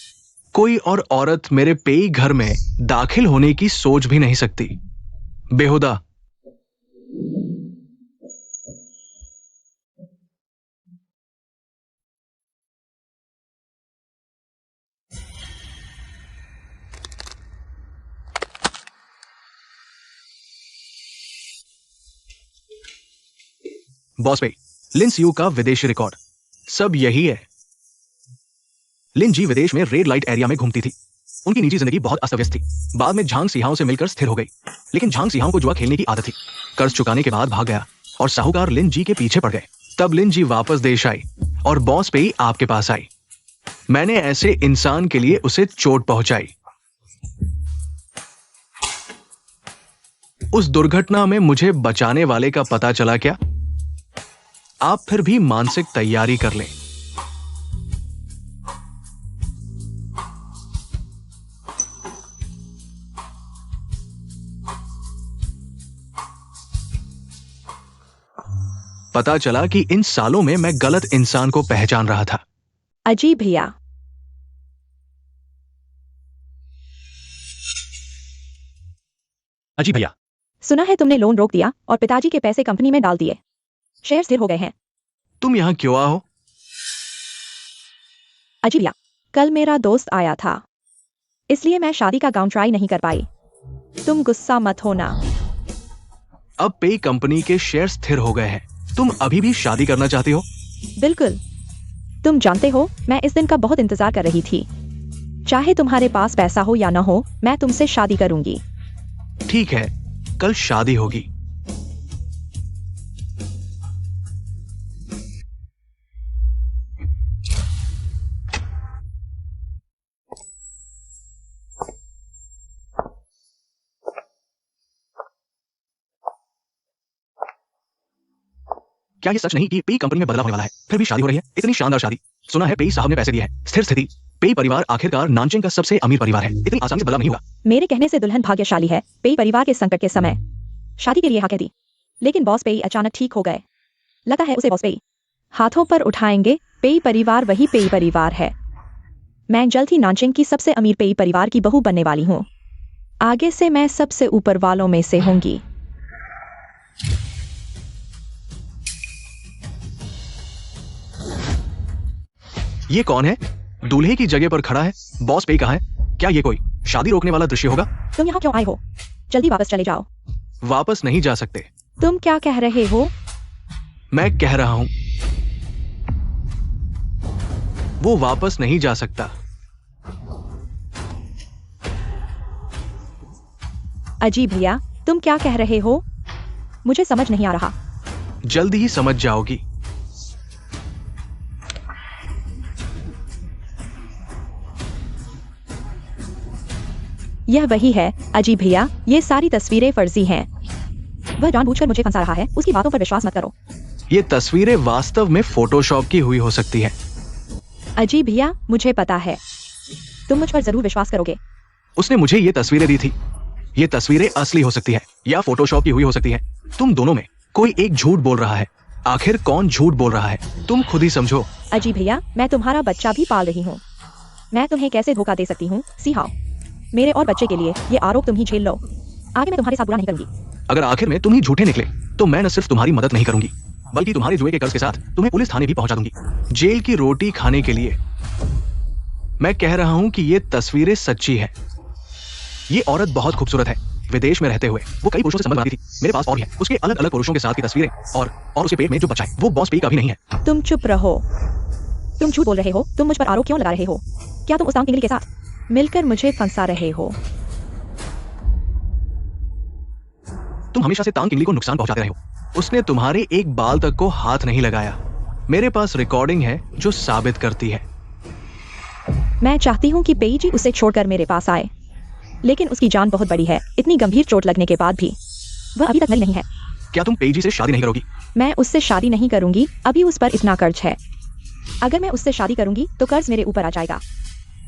कोई और औरत मेरे पेई घर में दाखिल होने की सोच भी नहीं सकती। बेहुदा। बॉस पेई, लिन सियू का विदेशी रिकॉर्ड, सब यही है। लिन जी विदेश में रेड लाइट एरिया में घूमती थी। उनकी निजी जिंदगी बहुत अस्त व्यस्त थी। बाद में झांग सिहाओं से मिलकर स्थिर हो गई, लेकिन झांग सिहाओं को जुआ खेलने की आदत थी। कर्ज चुकाने के बाद भाग गया और साहूकार लिन जी के पीछे पड़ गए। तब लिन जी वापस देश आई और बॉस पेई आपके पास आई। मैंने ऐसे इंसान के लिए उसे चोट पहुंचाई। उस दुर्घटना में मुझे बचाने वाले का पता चला क्या? आप फिर भी मानसिक तैयारी कर लें। पता चला कि इन सालों में मैं गलत इंसान को पहचान रहा था। अजी भैया, अजी भैया, सुना है तुमने लोन रोक दिया और पिताजी के पैसे कंपनी में डाल दिए। शेयर स्थिर हो गए हैं। तुम यहां क्यों आओ? अजी भैया, कल मेरा दोस्त आया था, इसलिए मैं शादी का गाउन ट्राई नहीं कर पाई। तुम गुस्सा मत होना। अब पेई कंपनी के शेयर स्थिर हो गए हैं। तुम अभी भी शादी करना चाहती हो? बिल्कुल। तुम जानते हो, मैं इस दिन का बहुत इंतजार कर रही थी। चाहे तुम्हारे पास पैसा हो या ना हो, मैं तुमसे शादी करूंगी। ठीक है, कल शादी होगी। क्या ये सच नहीं कि पेई कंपनी में बदलाव होने वाला है, फिर भी शादी हो रही है? इतनी शानदार शादी। सुना है पेई साहब ने पैसे दिए हैं। स्थिर स्थिति। पेई परिवार आखिरकार नानचिंग का सबसे अमीर परिवार है। इतनी आसानी से बदलाव नहीं हुआ। मेरे कहने से दुल्हन भाग्यशाली है। पेई परिवार के संकट के समय शादी के लिए हाँ कह दी, लेकिन बॉस पेई अचानक ठीक हो गए। लगा है उसे बॉस पेई हाथों पर उठाएंगे। पेई परिवार वही पेई परिवार है। मैं जल्द ही नानचिंग की सबसे अमीर पेई परिवार की बहू बनने वाली हूँ। आगे से मैं सबसे ऊपर वालों में से होंगी। ये कौन है? दूल्हे की जगह पर खड़ा है। बॉस पेई कहाँ है? क्या ये कोई शादी रोकने वाला दृश्य होगा? तुम यहाँ क्यों आए हो? जल्दी वापस चले जाओ। वापस नहीं जा सकते। तुम क्या कह रहे हो? मैं कह रहा हूं, वो वापस नहीं जा सकता। अजी भैया, तुम क्या कह रहे हो? मुझे समझ नहीं आ रहा। जल्दी ही समझ जाओगी। यह वही है अजी भैया, ये सारी तस्वीरें फर्जी हैं। वह जानबूझकर मुझे फंसा रहा है, उसकी बातों पर विश्वास मत करो। ये तस्वीरें वास्तव में फोटोशॉप की हुई हो सकती है। अजी भैया, मुझे पता है, तुम मुझ पर जरूर विश्वास करोगे। उसने मुझे ये तस्वीरें दी थी। ये तस्वीरें असली हो सकती है या फोटोशॉप की हुई हो सकती है। तुम दोनों में कोई एक झूठ बोल रहा है। आखिर कौन झूठ बोल रहा है, तुम खुद ही समझो। अजी भैया, मैं तुम्हारा बच्चा भी पाल रही हूँ। मैं तुम्हें कैसे धोखा दे सकती हूँ? सिखाओ। मेरे और बच्चे के लिए ये आरोप तुम ही झेल लो। आगे मैं तुम्हारे साथ बुरा नहीं करूंगी। अगर आखिर में तुम ही झूठे निकले तो मैं न सिर्फ तुम्हारी मदद नहीं करूंगी बल्कि तुम्हारे जुए के कर्ज के साथ तुम्हें पुलिस थाने भी पहुंचा दूंगी, जेल की रोटी खाने के लिए। मैं कह रहा हूं कि ये तस्वीरें सच्ची है। ये औरत बहुत खूबसूरत है। विदेश में रहते हुए वो कई पुरुषों से संबंध बनाती थी। मेरे पास और भी है, उसके अलग अलग पुरुषों के साथ की तस्वीरें। और उसके पेट में जो बच्चा है वो बॉस पे का भी नहीं है। तुम चुप रहो। तुम झूठ बोल रहे हो। तुम मुझ पर आरोप क्यों लगा रहे हो? क्या तुम उस तांग किंगली के साथ मिलकर मुझे फंसा रहे हो? तुम हमेशा से तांग किंगली को नुकसान पहुंचाते रहे हो। उसने तुम्हारे एक बाल तक को हाथ नहीं लगाया। मेरे पास रिकॉर्डिंग है जो साबित करती है। मैं चाहती हूँ कि पेईजी उसे छोड़कर मेरे पास आए, लेकिन उसकी जान बहुत बड़ी है। इतनी गंभीर चोट लगने के बाद भी वह अभी तक मरी नहीं है। क्या तुम पेईजी से शादी नहीं करोगी? मैं उससे शादी नहीं करूंगी। अभी उस पर इतना कर्ज है। अगर मैं उससे शादी करूंगी तो कर्ज मेरे ऊपर आ जाएगा।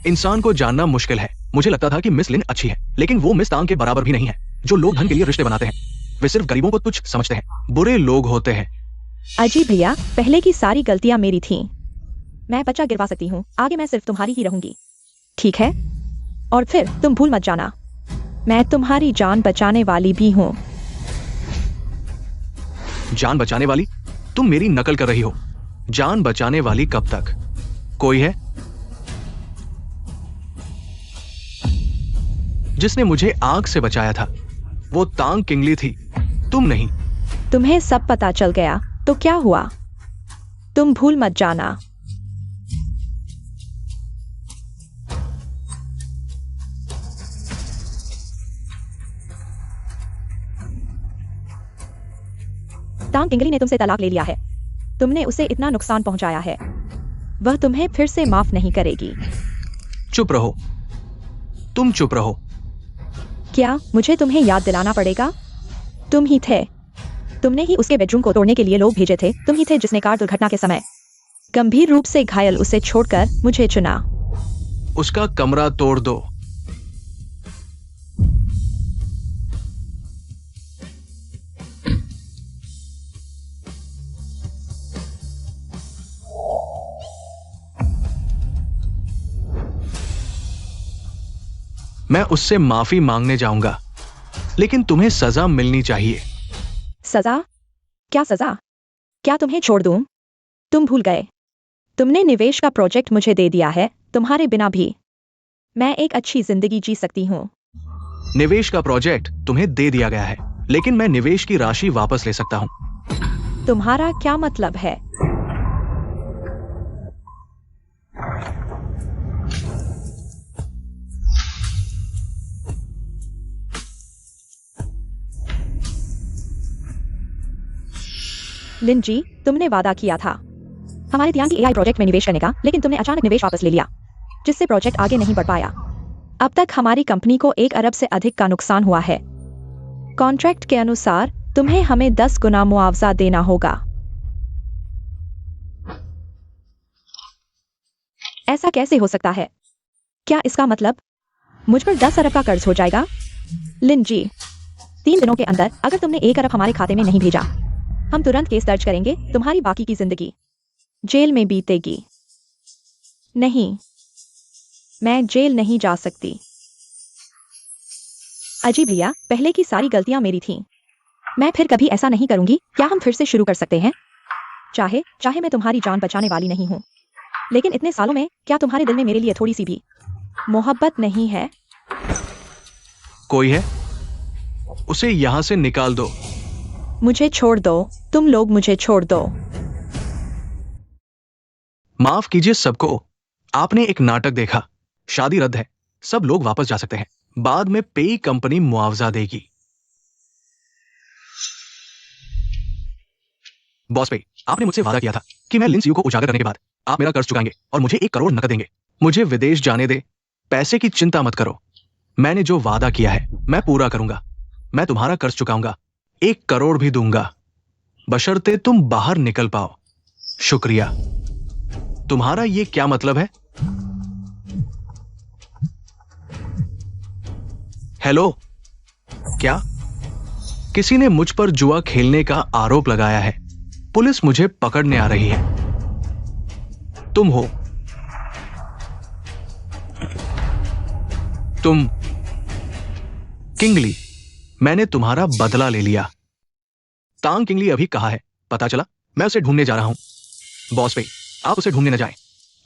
इंसान को जानना मुश्किल है। मुझे लगता था कि मिस लिन अच्छी है, लेकिन वो मिस तांग के बराबर भी नहीं है। जो लोग धन के लिए रिश्ते बनाते हैं वे सिर्फ गरीबों को तुच्छ समझते हैं। बुरे लोग होते हैं। अजी भैया, पहले की सारी गलतियां मेरी थीं। मैं बच्चा गिरवा सकती हूँ। आगे मैं सिर्फ तुम्हारी ही रहूंगी, ठीक है? और फिर तुम भूल मत जाना, मैं तुम्हारी जान बचाने वाली भी हूँ। जान बचाने वाली? तुम मेरी नकल कर रही हो। जान बचाने वाली कब तक? कोई है जिसने मुझे आग से बचाया था? वो तांग किंगली थी, तुम नहीं। तुम्हें सब पता चल गया तो क्या हुआ? तुम भूल मत जाना। तांग किंगली ने तुमसे तलाक ले लिया है। तुमने उसे इतना नुकसान पहुंचाया है, वह तुम्हें फिर से माफ नहीं करेगी। चुप रहो, तुम चुप रहो। क्या मुझे तुम्हें याद दिलाना पड़ेगा? तुम ही थे। तुमने ही उसके बेडरूम को तोड़ने के लिए लोग भेजे थे। तुम ही थे जिसने कार दुर्घटना के समय गंभीर रूप से घायल उसे छोड़कर मुझे चुना। उसका कमरा तोड़ दो। मैं उससे माफी मांगने जाऊंगा, लेकिन तुम्हें सजा मिलनी चाहिए। सजा? क्या सजा? क्या तुम्हें छोड़ दूं? तुम भूल गए, तुमने निवेश का प्रोजेक्ट मुझे दे दिया है। तुम्हारे बिना भी मैं एक अच्छी जिंदगी जी सकती हूँ। निवेश का प्रोजेक्ट तुम्हें दे दिया गया है, लेकिन मैं निवेश की राशि वापस ले सकता हूं। तुम्हारा क्या मतलब है? लिन जी, तुमने वादा किया था हमारे ध्यान की एआई प्रोजेक्ट में निवेश करने का, लेकिन तुमने अचानक निवेश वापस ले लिया, जिससे प्रोजेक्ट आगे नहीं बढ़ पाया। अब तक हमारी कंपनी को 1 अरब से अधिक का नुकसान हुआ है। कॉन्ट्रैक्ट के अनुसार तुम्हें हमें 10 गुना मुआवजा देना होगा। ऐसा कैसे हो सकता है? क्या इसका मतलब मुझ पर 10 अरब का कर्ज हो जाएगा? लिन जी, 3 दिनों के अंदर अगर तुमने 1 अरब हमारे खाते में नहीं भेजा, हम तुरंत केस दर्ज करेंगे। तुम्हारी बाकी की जिंदगी जेल में बीतेगी। नहीं, मैं जेल नहीं जा सकती। अजी भैया, पहले की सारी गलतियां मेरी थीं। मैं फिर कभी ऐसा नहीं करूंगी। क्या हम फिर से शुरू कर सकते हैं? चाहे मैं तुम्हारी जान बचाने वाली नहीं हूं, लेकिन इतने सालों में क्या तुम्हारे दिल में मेरे लिए थोड़ी सी भी मोहब्बत नहीं है? कोई है? उसे यहां से निकाल दो। मुझे छोड़ दो। तुम लोग मुझे छोड़ दो। माफ कीजिए सबको। आपने एक नाटक देखा। शादी रद्द है, सब लोग वापस जा सकते हैं। बाद में पेई कंपनी मुआवजा देगी। बॉस पे, आपने मुझसे वादा किया था कि मैं लिंस यू को उजागर करने के बाद आप मेरा कर्ज चुकाएंगे और मुझे 1 करोड़ नकद देंगे। मुझे विदेश जाने दे, पैसे की चिंता मत करो। मैंने जो वादा किया है मैं पूरा करूंगा। मैं तुम्हारा कर्ज चुकाऊंगा, 1 करोड़ भी दूंगा, बशर्ते तुम बाहर निकल पाओ। शुक्रिया। तुम्हारा ये क्या मतलब है? हेलो, क्या किसी ने मुझ पर जुआ खेलने का आरोप लगाया है? पुलिस मुझे पकड़ने आ रही है। तुम हो? तुम किंगली, मैंने तुम्हारा बदला ले लिया। तांग किंगली अभी कहाँ है पता चला? मैं उसे ढूंढने जा रहा हूं। बॉस पे, आप उसे ढूंढने न जाएं।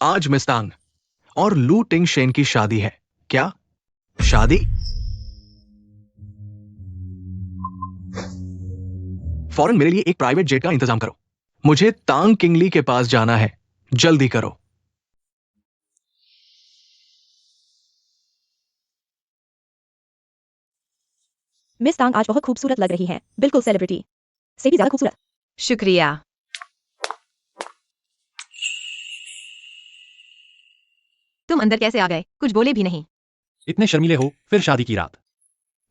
आज मिस तांग और लू टिंग शेन की शादी है। क्या शादी? फौरन मेरे लिए एक प्राइवेट जेट का इंतजाम करो। मुझे तांग किंगली के पास जाना है, जल्दी करो। मिस तांग आज बहुत खूबसूरत लग रही हैं, बिल्कुल सेलिब्रिटी से भी ज्यादा खूबसूरत। शुक्रिया। तुम अंदर कैसे आ गए? कुछ बोले भी नहीं। इतने शर्मीले हो, फिर शादी की रात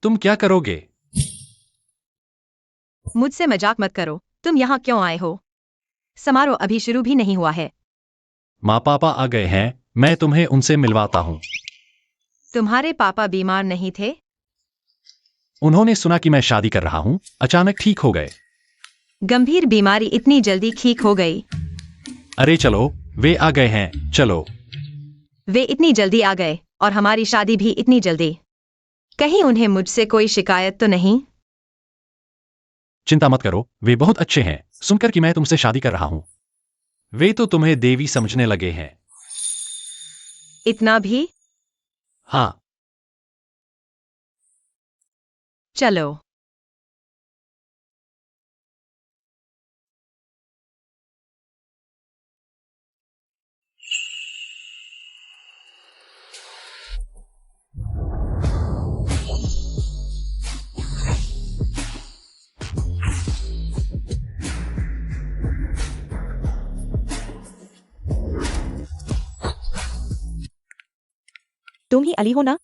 तुम क्या करोगे? मुझसे मजाक मत करो। तुम यहाँ क्यों आए हो? समारोह अभी शुरू भी नहीं हुआ है। माँ पापा आ गए हैं, मैं तुम्हें उनसे मिलवाता हूँ। तुम्हारे पापा बीमार नहीं थे? उन्होंने सुना कि मैं शादी कर रहा हूँ, अचानक ठीक हो गए। गंभीर बीमारी इतनी जल्दी ठीक हो गई? अरे चलो, वे आ गए हैं, चलो। वे इतनी जल्दी आ गए और हमारी शादी भी इतनी जल्दी। कहीं उन्हें मुझसे कोई शिकायत तो नहीं? चिंता मत करो, वे बहुत अच्छे हैं। सुनकर कि मैं तुमसे शादी कर रहा हूँ, वे तो तुम्हें देवी समझने लगे हैं। इतना भी? हाँ। चलो। तुम ही अली हो ना?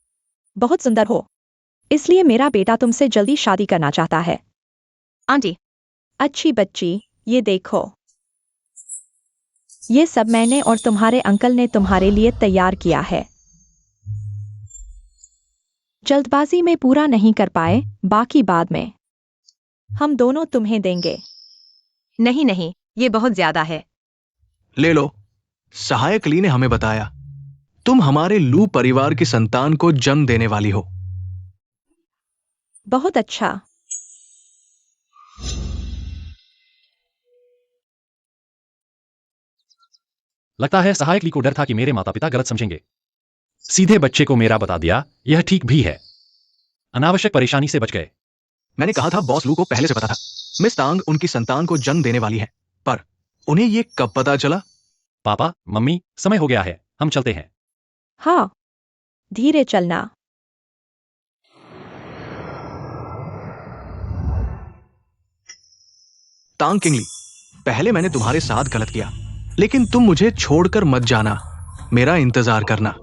बहुत सुंदर हो, इसलिए मेरा बेटा तुमसे जल्दी शादी करना चाहता है। आंटी, अच्छी बच्ची, ये देखो, ये सब मैंने और तुम्हारे अंकल ने तुम्हारे लिए तैयार किया है। जल्दबाजी में पूरा नहीं कर पाए, बाकी बाद में हम दोनों तुम्हें देंगे। नहीं नहीं, ये बहुत ज्यादा है। ले लो। सहायक ली ने हमें बताया तुम हमारे लू परिवार की संतान को जन्म देने वाली हो। बहुत अच्छा। लगता है सहायक ली को डर था कि मेरे माता पिता गलत समझेंगे। सीधे बच्चे को मेरा बता दिया, यह ठीक भी है। अनावश्यक परेशानी से बच गए। मैंने कहा था बॉस लू को पहले से पता था मिस तांग उनकी संतान को जन्म देने वाली है, पर उन्हें यह कब पता चला? पापा, मम्मी, समय हो गया है, हम चलते हैं। हाँ, धीरे चलना। तांग किंगली, पहले मैंने तुम्हारे साथ गलत किया, लेकिन तुम मुझे छोड़कर मत जाना, मेरा इंतजार करना।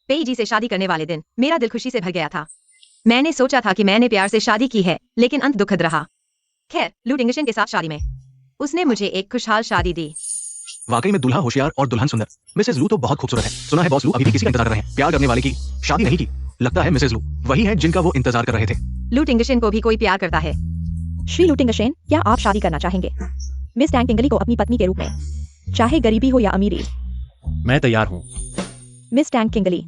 पेई जी से शादी करने वाले दिन मेरा दिल खुशी से भर गया था। मैंने सोचा था कि मैंने प्यार से शादी की है, लेकिन अंत दुखद रहा। खैर, लू टिंगशन के साथ शादी में उसने मुझे एक खुशहाल शादी दी। वाकई में दूल्हा होशियार और दुल्हन सुंदर। मिसेज लू तो बहुत खूबसूरत है। सुना है बॉस लू अभी भी किसी का इंतजार कर रहे हैं, प्यार करने वाले की। शादी नहीं की। लगता है मिसेज लू वही है जिनका वो इंतजार कर रहे थे। लू टिंगशन को भी कोई प्यार करता है। श्री लुटिंगशेन, क्या आप शादी करना चाहेंगे मिस टैंग किंगली को अपनी पत्नी के रूप में, चाहे गरीबी हो या अमीरी? मैं तैयार हूँ। मिस टैंग किंगली,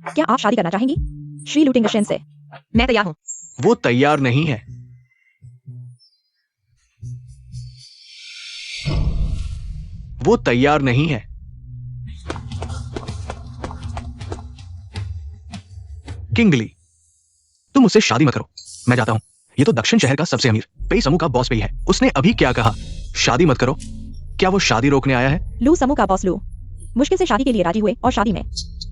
क्या आप शादी करना चाहेंगी श्री लुटिंगशेन से? मैं तैयार हूँ। वो तैयार नहीं है। वो तैयार नहीं है। किंगली, तुम मुझसे शादी मत करो। मैं जाता हूं। ये तो दक्षिण शहर का सबसे अमीर पेई समूह का बॉस पेई है। उसने अभी क्या कहा? शादी मत करो। क्या वो शादी रोकने आया है? लू समूह का बॉस लू मुश्किल से शादी के लिए राजी हुए और शादी में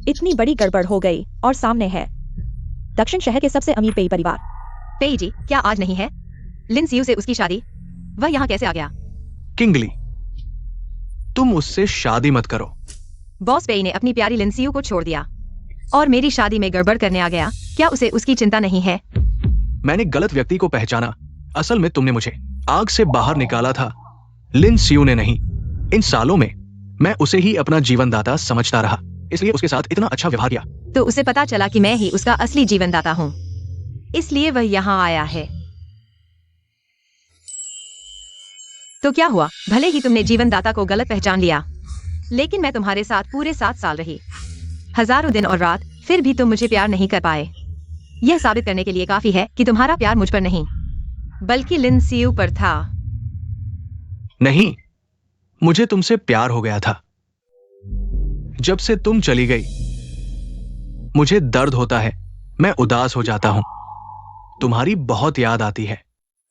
इतनी बड़ी गड़बड़ हो गई और सामने है दक्षिण शहर के सबसे अमीर पेई परिवार। पेई जी, क्या आज नहीं है लिन सियू से उसकी शादी? वह यहाँ कैसे आ गया? किंगली, तुम उससे शादी मत करो। बॉस पेई ने अपनी प्यारी लिन सियू को छोड़ दिया और मेरी शादी में गड़बड़ करने आ गया। क्या उसे उसकी चिंता नहीं है? मैंने गलत व्यक्ति को पहचाना। असल में तुमने मुझे आग से बाहर निकाला था, लिन सियू ने नहीं। इन सालों में मैं उसे ही अपना जीवनदाता समझता रहा, इसलिए उसके साथ इतना अच्छा व्यवहार किया। तो उसे पता चला कि मैं ही उसका असली जीवनदाता हूँ, इसलिए वह यहाँ आया है। तो क्या हुआ? भले ही तुमने जीवनदाता को गलत पहचान लिया, लेकिन मैं तुम्हारे साथ पूरे 7 साल रही, हजारों दिन और रात, फिर भी तुम मुझे प्यार नहीं कर पाए। यह साबित करने के लिए काफी है कि तुम्हारा प्यार मुझ पर नहीं, बल्कि लिन सियू पर था। नहीं, मुझे तुमसे प्यार हो गया था। जब से तुम चली गई मुझे दर्द होता है, मैं उदास हो जाता हूं। तुम्हारी बहुत याद आती है।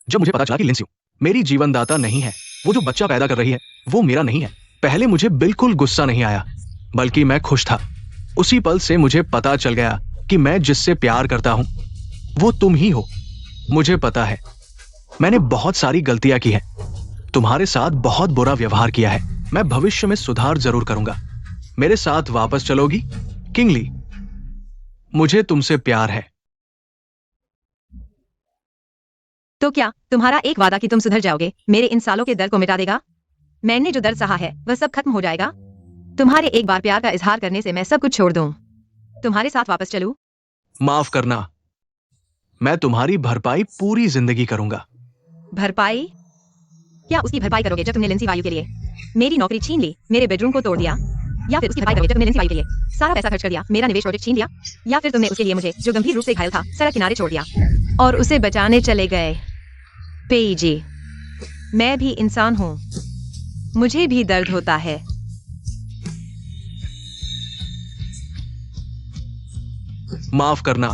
जब मुझे पता चला कि लिन सियू मेरी जीवनदाता नहीं है, वो जो बच्चा पैदा कर रही है वो मेरा नहीं है, पहले मुझे बिल्कुल गुस्सा नहीं आया, बल्कि मैं खुश था। उसी पल से मुझे पता चल गया कि मैं जिससे प्यार करता हूं वो तुम ही हो। मुझे पता है मैंने बहुत सारी गलतियां की हैं, तुम्हारे साथ बहुत बुरा व्यवहार किया है। मैं भविष्य में सुधार जरूर करूंगा। मेरे साथ वापस चलोगी? किंगली, मुझे तुमसे प्यार है। तो क्या तुम्हारा एक वादा कि तुम सुधर जाओगे मेरे इन सालों के दर्द को मिटा देगा? मैंने जो दर्द सहा है वह सब खत्म हो जाएगा। तुम्हारे एक बार प्यार का इजहार करने से मैं सब कुछ छोड़ दूं, तुम्हारे साथ वापस चलूं? माफ करना, मैं तुम्हारी भरपाई पूरी जिंदगी करूंगा। भरपाई? क्या उसकी भरपाई करोगे जब तुमने लिंसी वायु के लिए मेरी नौकरी छीन ली, मेरे बेडरूम को तोड़ दिया? या फिर उसकी भरपाई करोगे जब तुमने लिंसी वायु के लिए सारा पैसा खर्च कर दिया, मेरा निवेश प्रोजेक्ट छीन लिया? या फिर तुमने उसके लिए मुझे, जो गंभीर रूप से घायल था, सड़क किनारे छोड़ दिया और उसे बचाने चले गए? पेई जी, मैं भी इंसान हूं, मुझे भी दर्द होता है। माफ करना,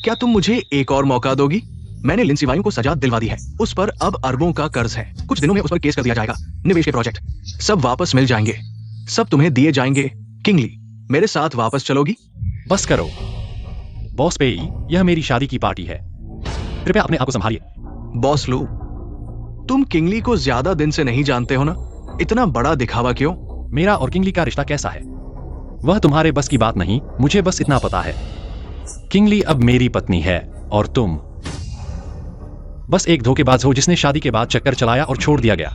क्या तुम मुझे एक और मौका दोगी? मैंने लिन सिवायू को सजा दिलवा दी है, उस पर अब अरबों का कर्ज है। कुछ दिनों में उस पर केस कर दिया जाएगा। निवेश के प्रोजेक्ट सब वापस मिल जाएंगे, सब तुम्हें दिए जाएंगे। किंगली, मेरे साथ वापस चलोगी? बस करो बॉस पेई, यह मेरी शादी की पार्टी है, कृपया अपने आप को संभालिए। बॉस लू, तुम किंगली को ज्यादा दिन से नहीं जानते हो ना, इतना बड़ा दिखावा क्यों? मेरा और किंगली का रिश्ता कैसा है वह तुम्हारे बस की बात नहीं, मुझे बस इतना पता है। किंगली अब मेरी पत्नी है और तुम बस एक धोखेबाज हो जिसने शादी के बाद चक्कर चलाया और छोड़ दिया गया।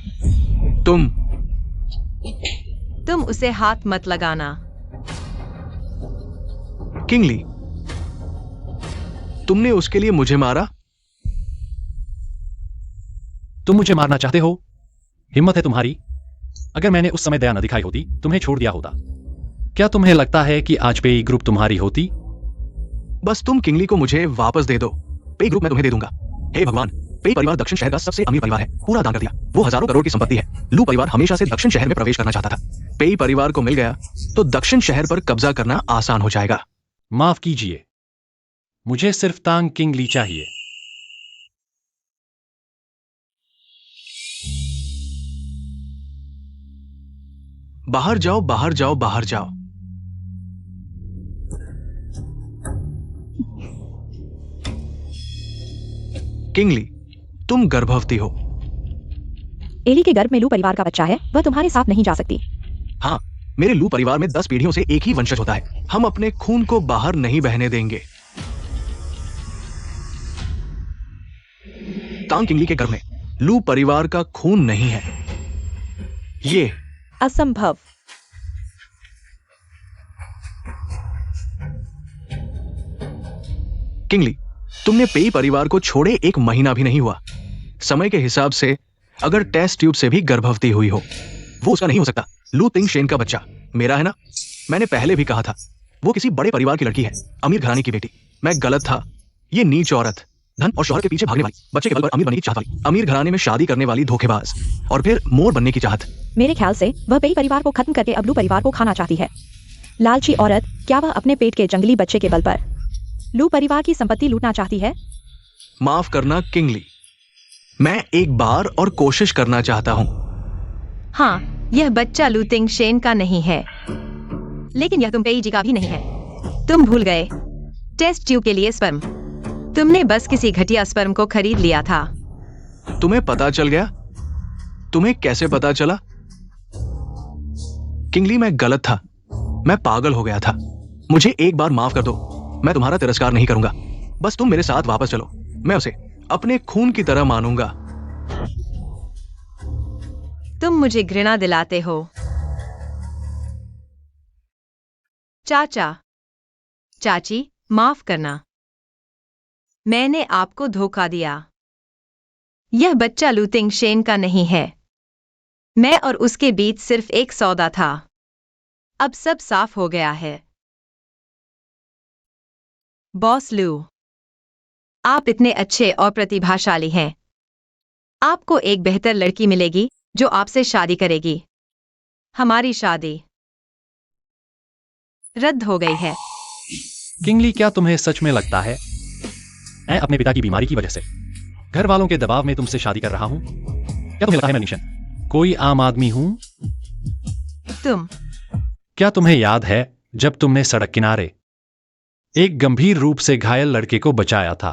तुम उसे हाथ मत लगाना। किंगली, तुमने उसके लिए मुझे मारा? तुम मुझे मारना चाहते हो? हिम्मत है तुम्हारी। अगर मैंने उस समय दया न दिखाई होती, तुम्हें छोड़ दिया होता, क्या तुम्हें लगता है कि आज पेई ग्रुप तुम्हारी होती? बस तुम किंगली को मुझे वापस दे दो, पेई ग्रुप मैं तुम्हें दे दूंगा। हे भगवान, पेई परिवार दक्षिण शहर का सबसे अमीर परिवार है, पूरा दान कर दिया। वो हजारों करोड़ की संपत्ति है। लू परिवार हमेशा से दक्षिण शहर में प्रवेश करना चाहता था, पेई परिवार को मिल गया तो दक्षिण शहर पर कब्जा करना आसान हो जाएगा। माफ कीजिए, मुझे सिर्फ तांग किंगली चाहिए। बाहर जाओ, बाहर जाओ, बाहर जाओ। किंगली, तुम गर्भवती हो। एली के गर्भ में लू परिवार का बच्चा है, वह तुम्हारे साथ नहीं जा सकती। हाँ, मेरे लू परिवार में 10 पीढ़ियों से एक ही वंशज होता है। हम अपने खून को बाहर नहीं बहने देंगे। तांग किंगली के गर्भ में लू परिवार का खून नहीं है। ये असंभव। किंगली, तुमने पेई परिवार को छोड़े 1 महीना भी नहीं हुआ। समय के हिसाब से अगर टेस्ट ट्यूब से भी गर्भवती हुई हो, वो उसका नहीं हो सकता। लू तिंग शेन का बच्चा मेरा है ना? मैंने पहले भी कहा था, वो किसी बड़े परिवार की लड़की है, अमीर घराने की बेटी। मैं गलत था। ये नीच औरत धन और शोहरत के पीछे भागने वाली, बच्चे के बल पर अमीर बनने की चाहत वाली, अमीर घराने में शादी करने वाली धोखेबाज, और फिर मोर बनने की चाहत। मेरे ख्याल से वह पेई परिवार को खत्म करके अब लू परिवार को खाना चाहती है। लालची औरत, क्या वह अपने पेट के जंगली बच्चे के बल पर लू परिवार की संपत्ति लूटना चाहती है? माफ करना किंगली, मैं एक बार और कोशिश करना चाहता हूँ। हाँ, यह बच्चा लू तिंगशेन का नहीं है, लेकिन यह तुम पेई जी का भी नहीं है। तुम भूल गए टेस्ट ट्यूब के लिए स्पर्म। तुमने बस किसी घटिया स्पर्म को खरीद लिया था। तुम्हें पता चल गया? तुम्हें कैसे पता चला? किंगली, मैं गलत था, मैं पागल हो गया था। मुझे एक बार माफ कर दो, मैं तुम्हारा तिरस्कार नहीं करूंगा। बस तुम मेरे साथ वापस चलो, मैं उसे अपने खून की तरह मानूंगा। तुम मुझे घृणा दिलाते हो। चाचा, चाची, माफ करना, मैंने आपको धोखा दिया। यह बच्चा लू तिंगशेन का नहीं है। मैं और उसके बीच सिर्फ एक सौदा था। अब सब साफ हो गया है। बॉस लू, आप इतने अच्छे और प्रतिभाशाली हैं। आपको एक बेहतर लड़की मिलेगी जो आपसे शादी करेगी। हमारी शादी रद्द हो गई है। किंगली, क्या तुम्हें सच में लगता है मैं अपने पिता की बीमारी की वजह से घर वालों के दबाव में तुमसे शादी कर रहा हूं? क्या तुम्हें लगता है मैं निशन कोई आम आदमी हूं? क्या तुम्हें याद है जब तुमने सड़क किनारे एक गंभीर रूप से घायल लड़के को बचाया था?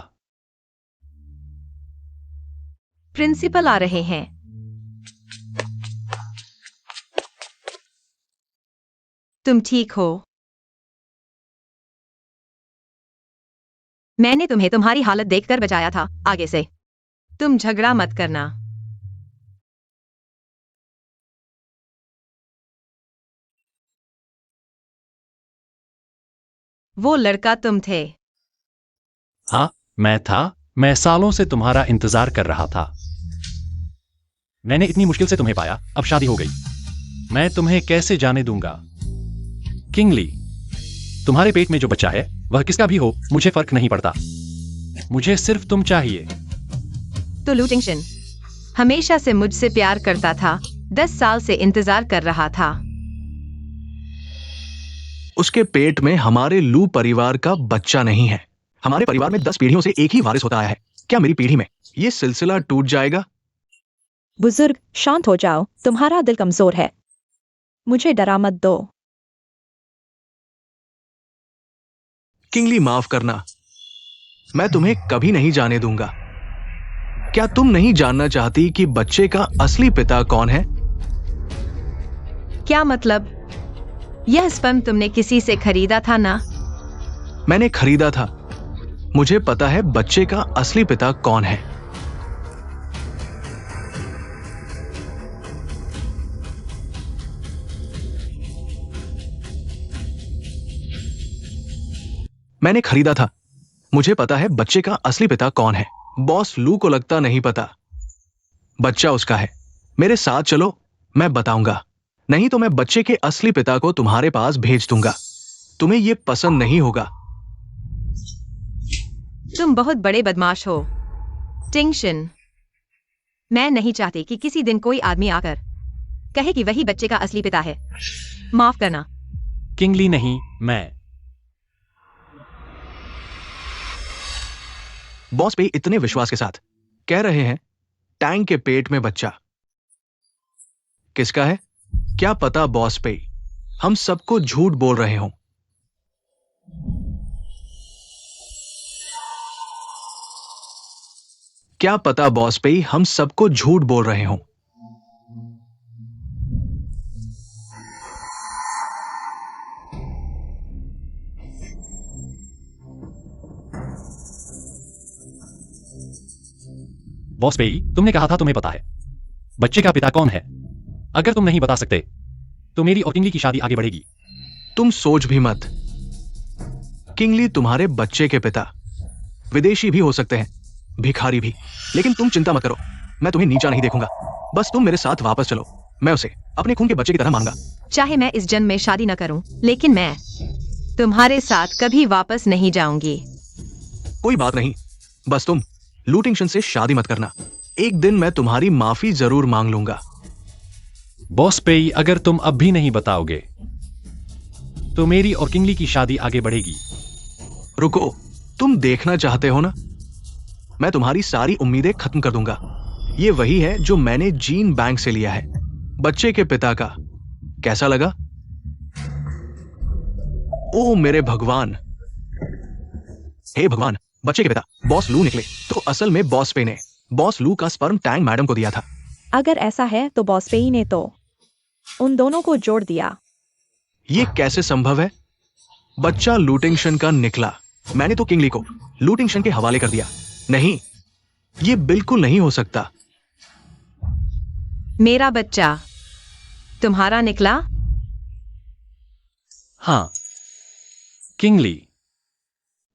प्रिंसिपल आ रहे हैं। तुम ठीक हो? मैंने तुम्हें तुम्हारी हालत देखकर बचाया था। आगे से तुम झगड़ा मत करना। वो लड़का तुम थे? हाँ, मैं था। मैं सालों से तुम्हारा इंतजार कर रहा था। मैंने इतनी मुश्किल से तुम्हें पाया, अब शादी हो गई। मैं तुम्हें कैसे जाने दूंगा? किंगली, तुम्हारे पेट में जो बच्चा है वह किसका भी हो, मुझे फर्क नहीं पड़ता। मुझे सिर्फ तुम चाहिए। तो लू तिंगशेन हमेशा से मुझसे प्यार करता था। 10 साल से इंतजार कर रहा था। उसके पेट में हमारे लू परिवार का बच्चा नहीं है। हमारे परिवार में 10 पीढ़ियों से एक ही वारिस होता आया है। क्या मेरी पीढ़ी में यह सिलसिला टूट जाएगा? बुजुर्ग, शांत हो जाओ, तुम्हारा दिल कमजोर है। मुझे डरा मत दो। किंगली, माफ करना, मैं तुम्हें कभी नहीं जाने दूंगा। क्या तुम नहीं जानना चाहती कि बच्चे का असली पिता कौन है? क्या मतलब? यह स्पर्म तुमने किसी से खरीदा था ना? मैंने खरीदा था। मुझे पता है बच्चे का असली पिता कौन है। मैंने खरीदा था। मुझे पता है बच्चे का असली पिता कौन है। बॉस लू को लगता नहीं पता। बच्चा उसका है। मेरे साथ चलो, मैं बताऊंगा। नहीं तो मैं बच्चे के असली पिता को तुम्हारे पास भेज दूंगा। तुम्हें यह पसंद नहीं होगा। तुम बहुत बड़े बदमाश हो तिंगशेन। मैं नहीं चाहती कि किसी दिन कोई आदमी आकर कहे कि वही बच्चे का असली पिता है। माफ करना। किंगली, नहीं, मैं। बॉस पे इतने विश्वास के साथ कह रहे हैं टैंक के पेट में बच्चा किसका है? क्या पता बॉस पे हम सबको झूठ बोल रहे हों। क्या पता बॉस पे हम सबको झूठ बोल रहे हों। बॉस पेई, तुमने कहा था तुम्हें पता है बच्चे का पिता कौन है। अगर तुम नहीं बता सकते तो मेरी और किंगली की शादी आगे बढ़ेगी। तुम सोच भी मत। किंगली तुम्हारे बच्चे के पिता विदेशी भी हो सकते हैं, भिखारी भी, लेकिन तुम चिंता मत करो, मैं तुम्हें नीचा नहीं देखूंगा। बस तुम मेरे साथ वापस चलो, मैं उसे अपने खून के बच्चे की तरह मानूंगा। चाहे मैं इस जन्म में शादी न करूं, लेकिन मैं तुम्हारे साथ कभी वापस नहीं जाऊंगी। कोई बात नहीं, बस तुम लूटिंगशन से शादी मत करना। एक दिन मैं तुम्हारी माफी जरूर मांग लूंगा। बॉस पेई, अगर तुम अब भी नहीं बताओगे तो मेरी और किंगली की शादी आगे बढ़ेगी। रुको, तुम देखना चाहते हो ना, मैं तुम्हारी सारी उम्मीदें खत्म कर दूंगा। ये वही है जो मैंने जीन बैंक से लिया है, बच्चे के पिता का। कैसा लगा? ओ मेरे भगवान, हे भगवान, बच्चे के पिता बॉस लू निकले। तो असल में बॉस पे ने बॉस लू का स्पर्म टैंक मैडम को दिया था। अगर ऐसा है तो बॉस पेई ने तो उन दोनों को जोड़ दिया। ये कैसे संभव है? बच्चा लूटिंगशन का निकला, मैंने तो किंगली को लूटिंगशन के हवाले कर दिया। नहीं, ये बिल्कुल नहीं हो सकता। मेरा बच्चा तुम्हारा निकला? हाँ किंगली,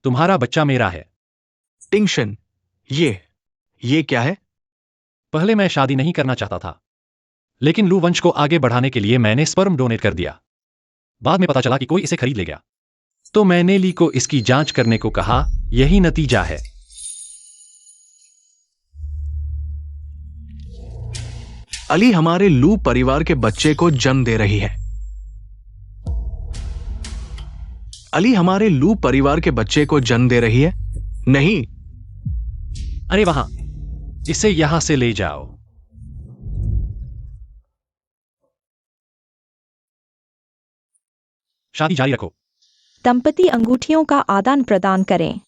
तुम्हारा बच्चा मेरा है। टिंगशन, ये क्या है? पहले मैं शादी नहीं करना चाहता था, लेकिन लू वंश को आगे बढ़ाने के लिए मैंने स्पर्म डोनेट कर दिया। बाद में पता चला कि कोई इसे खरीद ले गया, तो मैंने ली को इसकी जांच करने को कहा। यही नतीजा है। अली हमारे लू परिवार के बच्चे को जन्म दे रही है। अली हमारे लू परिवार के बच्चे को जन्म दे रही है। नहीं, अरे वहां, इसे यहां से ले जाओ। शादी जारी रखो। दंपति अंगूठियों का आदान प्रदान करें।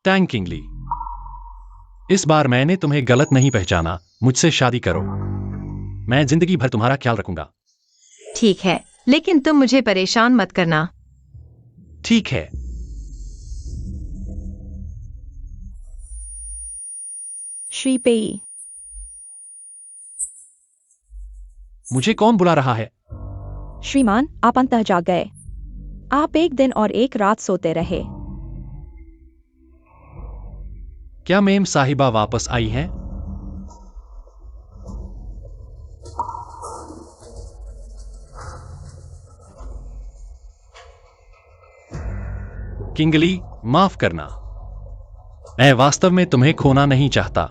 टैंग किंगली, इस बार मैंने तुम्हें गलत नहीं पहचाना। मुझसे शादी करो, मैं जिंदगी भर तुम्हारा ख्याल रखूंगा। ठीक है, लेकिन तुम मुझे परेशान मत करना। ठीक है। श्री पेई, मुझे कौन बुला रहा है? श्रीमान, आप अंतः जाग गए। आप एक दिन और एक रात सोते रहे। क्या मेम साहिबा वापस आई हैं? किंगली, माफ करना, मैं वास्तव में तुम्हें खोना नहीं चाहता।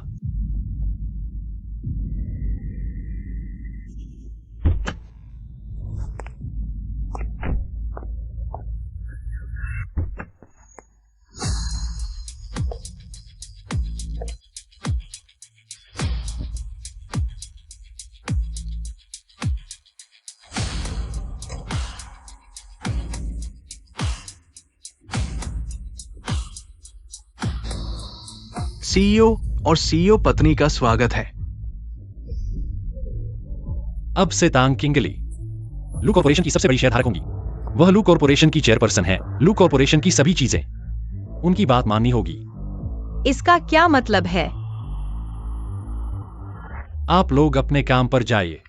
सीईओ और सीईओ पत्नी का स्वागत है। अब से तांग किंगली लू कॉर्पोरेशन की सबसे बड़ी शेयरधारक होंगी। वह लू कॉर्पोरेशन की चेयरपर्सन है। लू कॉर्पोरेशन की सभी चीजें उनकी बात माननी होगी। इसका क्या मतलब है? आप लोग अपने काम पर जाइए।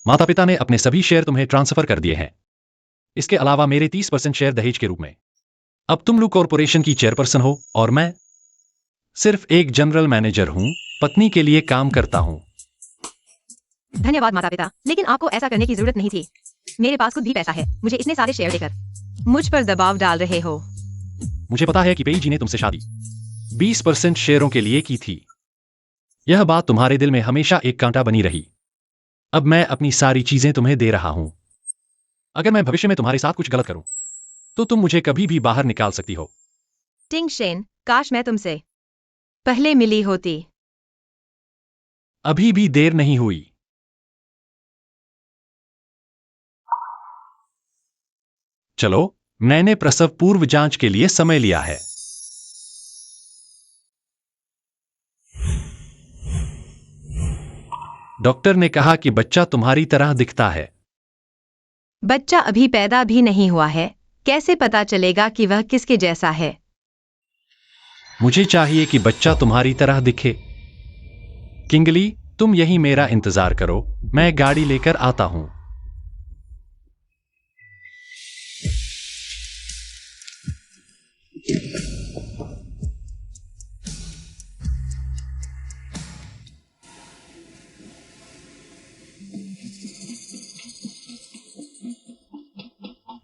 माता पिता ने अपने सभी शेयर तुम्हें ट्रांसफर कर दिए हैं। इसके अलावा मेरे 30% शेयर दहेज के रूप में। अब तुम लू कॉर्पोरेशन की चेयरपर्सन हो और मैं सिर्फ एक जनरल मैनेजर हूं, पत्नी के लिए काम करता हूं। धन्यवाद माता पिता, लेकिन आपको ऐसा करने की जरूरत नहीं थी। मेरे पास खुद भी पैसा है। मुझे इतने सारे शेयर देकर मुझ पर दबाव डाल रहे हो। मुझे पता है कि पेई जी ने तुमसे शादी 20% शेयरों के लिए की थी। यह बात तुम्हारे दिल में हमेशा एक कांटा बनी रही। अब मैं अपनी सारी चीजें तुम्हें दे रहा हूं। अगर मैं भविष्य में तुम्हारे साथ कुछ गलत करूं तो तुम मुझे कभी भी बाहर निकाल सकती हो। टिंगशेन, काश मैं तुमसे पहले मिली होती। अभी भी देर नहीं हुई। चलो, मैंने प्रसव पूर्व जांच के लिए समय लिया है। डॉक्टर ने कहा कि बच्चा तुम्हारी तरह दिखता है। बच्चा अभी पैदा भी नहीं हुआ है। कैसे पता चलेगा कि वह किसके जैसा है? मुझे चाहिए कि बच्चा तुम्हारी तरह दिखे। किंगली, तुम यही मेरा इंतजार करो, मैं गाड़ी लेकर आता हूं।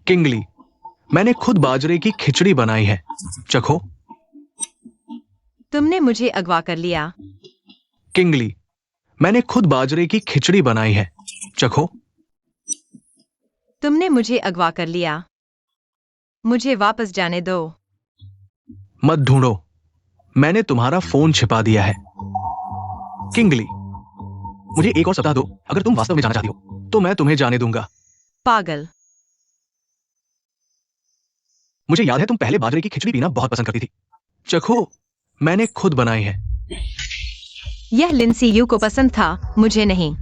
किंगली, मैंने खुद बाजरे की खिचड़ी बनाई है, चखो। तुमने मुझे अगवा कर लिया। किंगली, मैंने खुद बाजरे की खिचड़ी बनाई है, चखो। तुमने मुझे अगवा कर लिया। मुझे वापस जाने दो। मत ढूंढो, मैंने तुम्हारा फोन छिपा दिया है। किंगली, मुझे एक और सप्ताह दो। अगर तुम वास्तव में जाना चाहती हो तो मैं तुम्हें जाने दूंगा। पागल। मुझे याद है तुम पहले बाजरे की खिचड़ी पीना बहुत पसंद करती थी, चखो, मैंने खुद बनाई है। यह लिंसी यू को पसंद था, मुझे नहीं।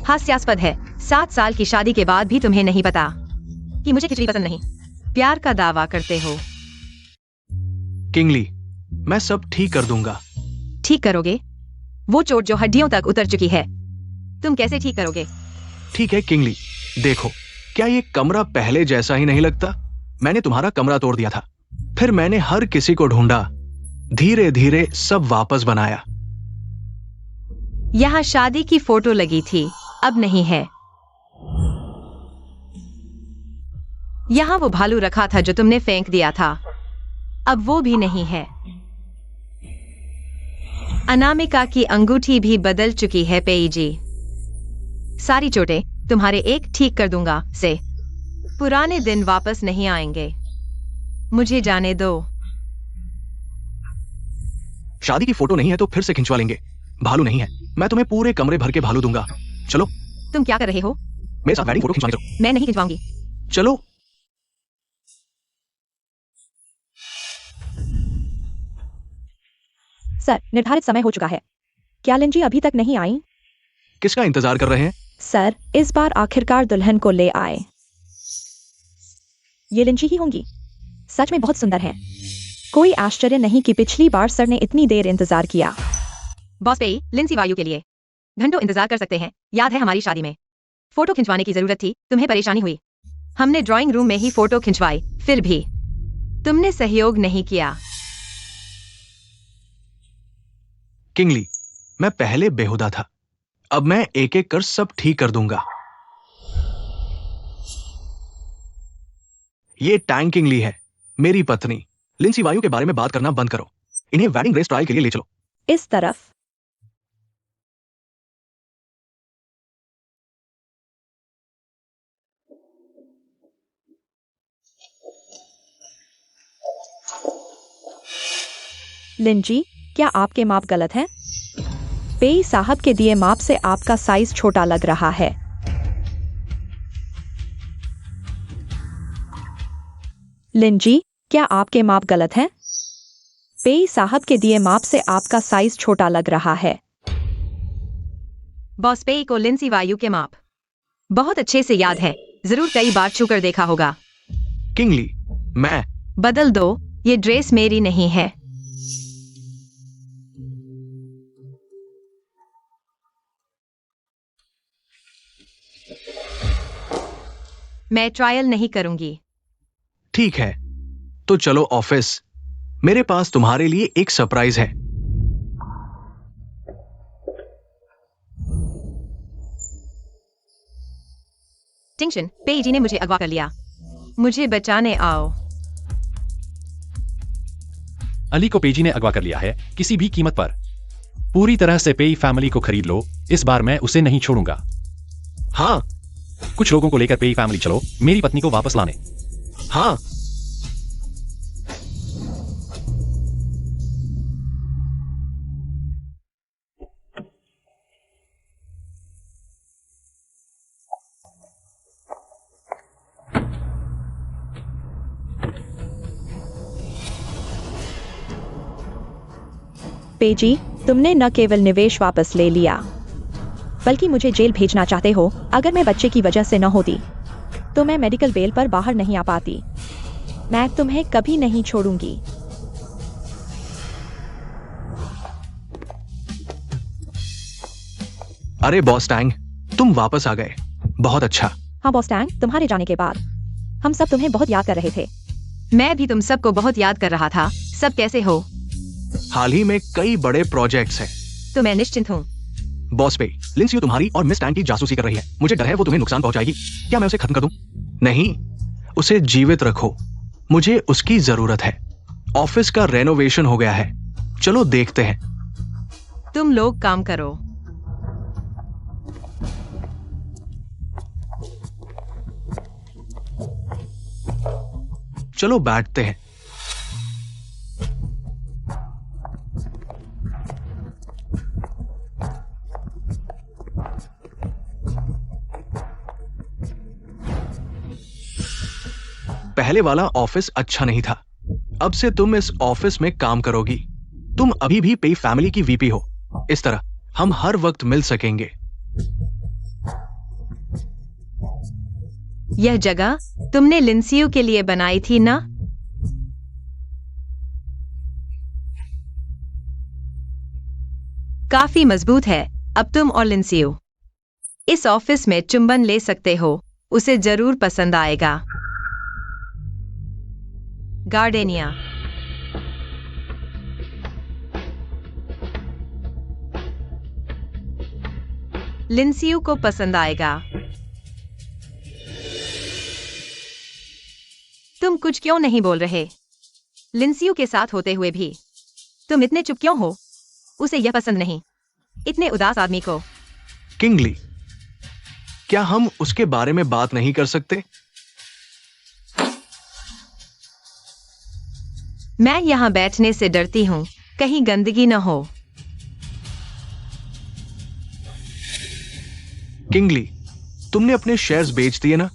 हास्यास्पद है, 7 साल की शादी के बाद भी तुम्हें नहीं पता कि मुझे खिचड़ी पसंद नहीं। प्यार का दावा करते हो। किंगली, मैं सब ठीक कर दूंगा। ठीक करोगे? वो चोट जो हड्डियों तक उतर चुकी है, तुम कैसे ठीक करोगे? ठीक है किंगली, देखो, क्या ये कमरा पहले जैसा ही नहीं लगता? मैंने तुम्हारा कमरा तोड़ दिया था, फिर मैंने हर किसी को ढूंढा, धीरे धीरे सब वापस बनाया। यहाँ शादी की फोटो लगी थी, अब नहीं है। यहाँ वो भालू रखा था जो तुमने फेंक दिया था, अब वो भी नहीं है। अनामिका की अंगूठी भी बदल चुकी है पेई जी। सारी चोटें तुम्हारे एक ठीक कर दूंगा से पुराने दिन वापस नहीं आएंगे। मुझे जाने दो। शादी की फोटो नहीं है तो फिर से खिंचवा लेंगे। भालू नहीं है, मैं तुम्हें पूरे कमरे भर के भालू दूंगा। चलो। तुम क्या कर रहे हो? मेरे साथ वेडिंग फोटो खिंचवाने चलो। मैं नहीं खिंचवाऊंगी। चलो। सर, निर्धारित समय हो चुका है। क्या लिंजी अभी तक नहीं आई? किसका इंतजार कर रहे हैं? सर, इस बार आखिरकार दुल्हन को ले आए। ये लिंजी ही होंगी। सच में बहुत सुंदर है। कोई आश्चर्य नहीं कि पिछली बार सर ने इतनी देर इंतजार किया। बॉस पेई, लिंसी वायु के लिए घंटों इंतजार कर सकते हैं। याद है हमारी शादी में फोटो खिंचवाने की जरूरत थी, तुम्हें परेशानी हुई। हमने ड्राइंग रूम में ही फोटो खिंचवाई, फिर भी तुमने सहयोग नहीं किया। किंगली, मैं पहले बेहुदा था, अब मैं एक एक कर सब ठीक कर दूंगा। ये टैंग किंगली है, मेरी पत्नी। लिंसी वायु के बारे में बात करना बंद करो। इन्हें वेडिंग रेस ट्रायल के लिए ले चलो। इस तरफ। लिंजी, क्या आपके माप गलत हैं? पेई साहब के दिए माप से आपका साइज छोटा लग रहा है। लिंजी, क्या आपके माप गलत हैं? पेई साहब के दिए माप से आपका साइज छोटा लग रहा है। बॉस पेई को लिंसी वायु के माप बहुत अच्छे से याद है, जरूर कई बार छूकर देखा होगा। किंगली, मैं बदल दो, ये ड्रेस मेरी नहीं है। मैं ट्रायल नहीं करूंगी। ठीक है, तो चलो ऑफिस। मेरे पास तुम्हारे लिए एक सरप्राइज है। टिंगशन, पेई जी ने मुझे अगवा कर लिया। मुझे बचाने आओ। अली को पेजी ने अगवा कर लिया है, किसी भी कीमत पर। पूरी तरह से पेई फैमिली को खरीद लो, इस बार मैं उसे नहीं छोड़ूंगा। हाँ। कुछ लोगों को लेकर पेई फैमिली चलो, मेरी पत्नी को वापस लाने। हाँ। पेजी, तुमने न केवल निवेश वापस ले लिया, बल्कि मुझे जेल भेजना चाहते हो। अगर मैं बच्चे की वजह से न होती तो मैं मेडिकल बेल पर बाहर नहीं आ पाती। मैं तुम्हें कभी नहीं छोड़ूंगी। अरे बॉस टैंग, तुम वापस आ गए, बहुत अच्छा। हाँ बॉस टैंग, तुम्हारे जाने के बाद हम सब तुम्हें बहुत याद कर रहे थे। मैं भी तुम सबको बहुत याद कर रहा था। सब कैसे हो? हाल ही में कई बड़े प्रोजेक्ट्स हैं। तो मैं निश्चिंत हूँ। बॉस पे लिंसी तुम्हारी और मिस टैंग की जासूसी कर रही है। मुझे डर है वो तुम्हें नुकसान पहुंचाएगी। क्या मैं उसे खत्म कर दूं? नहीं, उसे जीवित रखो, मुझे उसकी जरूरत है। ऑफिस का रेनोवेशन हो गया है, चलो देखते हैं। तुम लोग काम करो। चलो बैठते हैं। पहले वाला ऑफिस अच्छा नहीं था, अब से तुम इस ऑफिस में काम करोगी। तुम अभी भी पेई फैमिली की वीपी हो। इस तरह हम हर वक्त मिल सकेंगे। यह जगह तुमने लिंसियो के लिए बनाई थी ना? काफी मजबूत है। अब तुम और लिंसियो इस ऑफिस में चुंबन ले सकते हो, उसे जरूर पसंद आएगा। गार्डेनिया। लिंसियो को पसंद आएगा। तुम कुछ क्यों नहीं बोल रहे? लिंसियो के साथ होते हुए भी तुम इतने चुप क्यों हो? उसे यह पसंद नहीं, इतने उदास आदमी को। किंगली, क्या हम उसके बारे में बात नहीं कर सकते? मैं यहां बैठने से डरती हूं, कहीं गंदगी न हो। किंगली, तुमने अपने शेयर्स बेच दिए ना?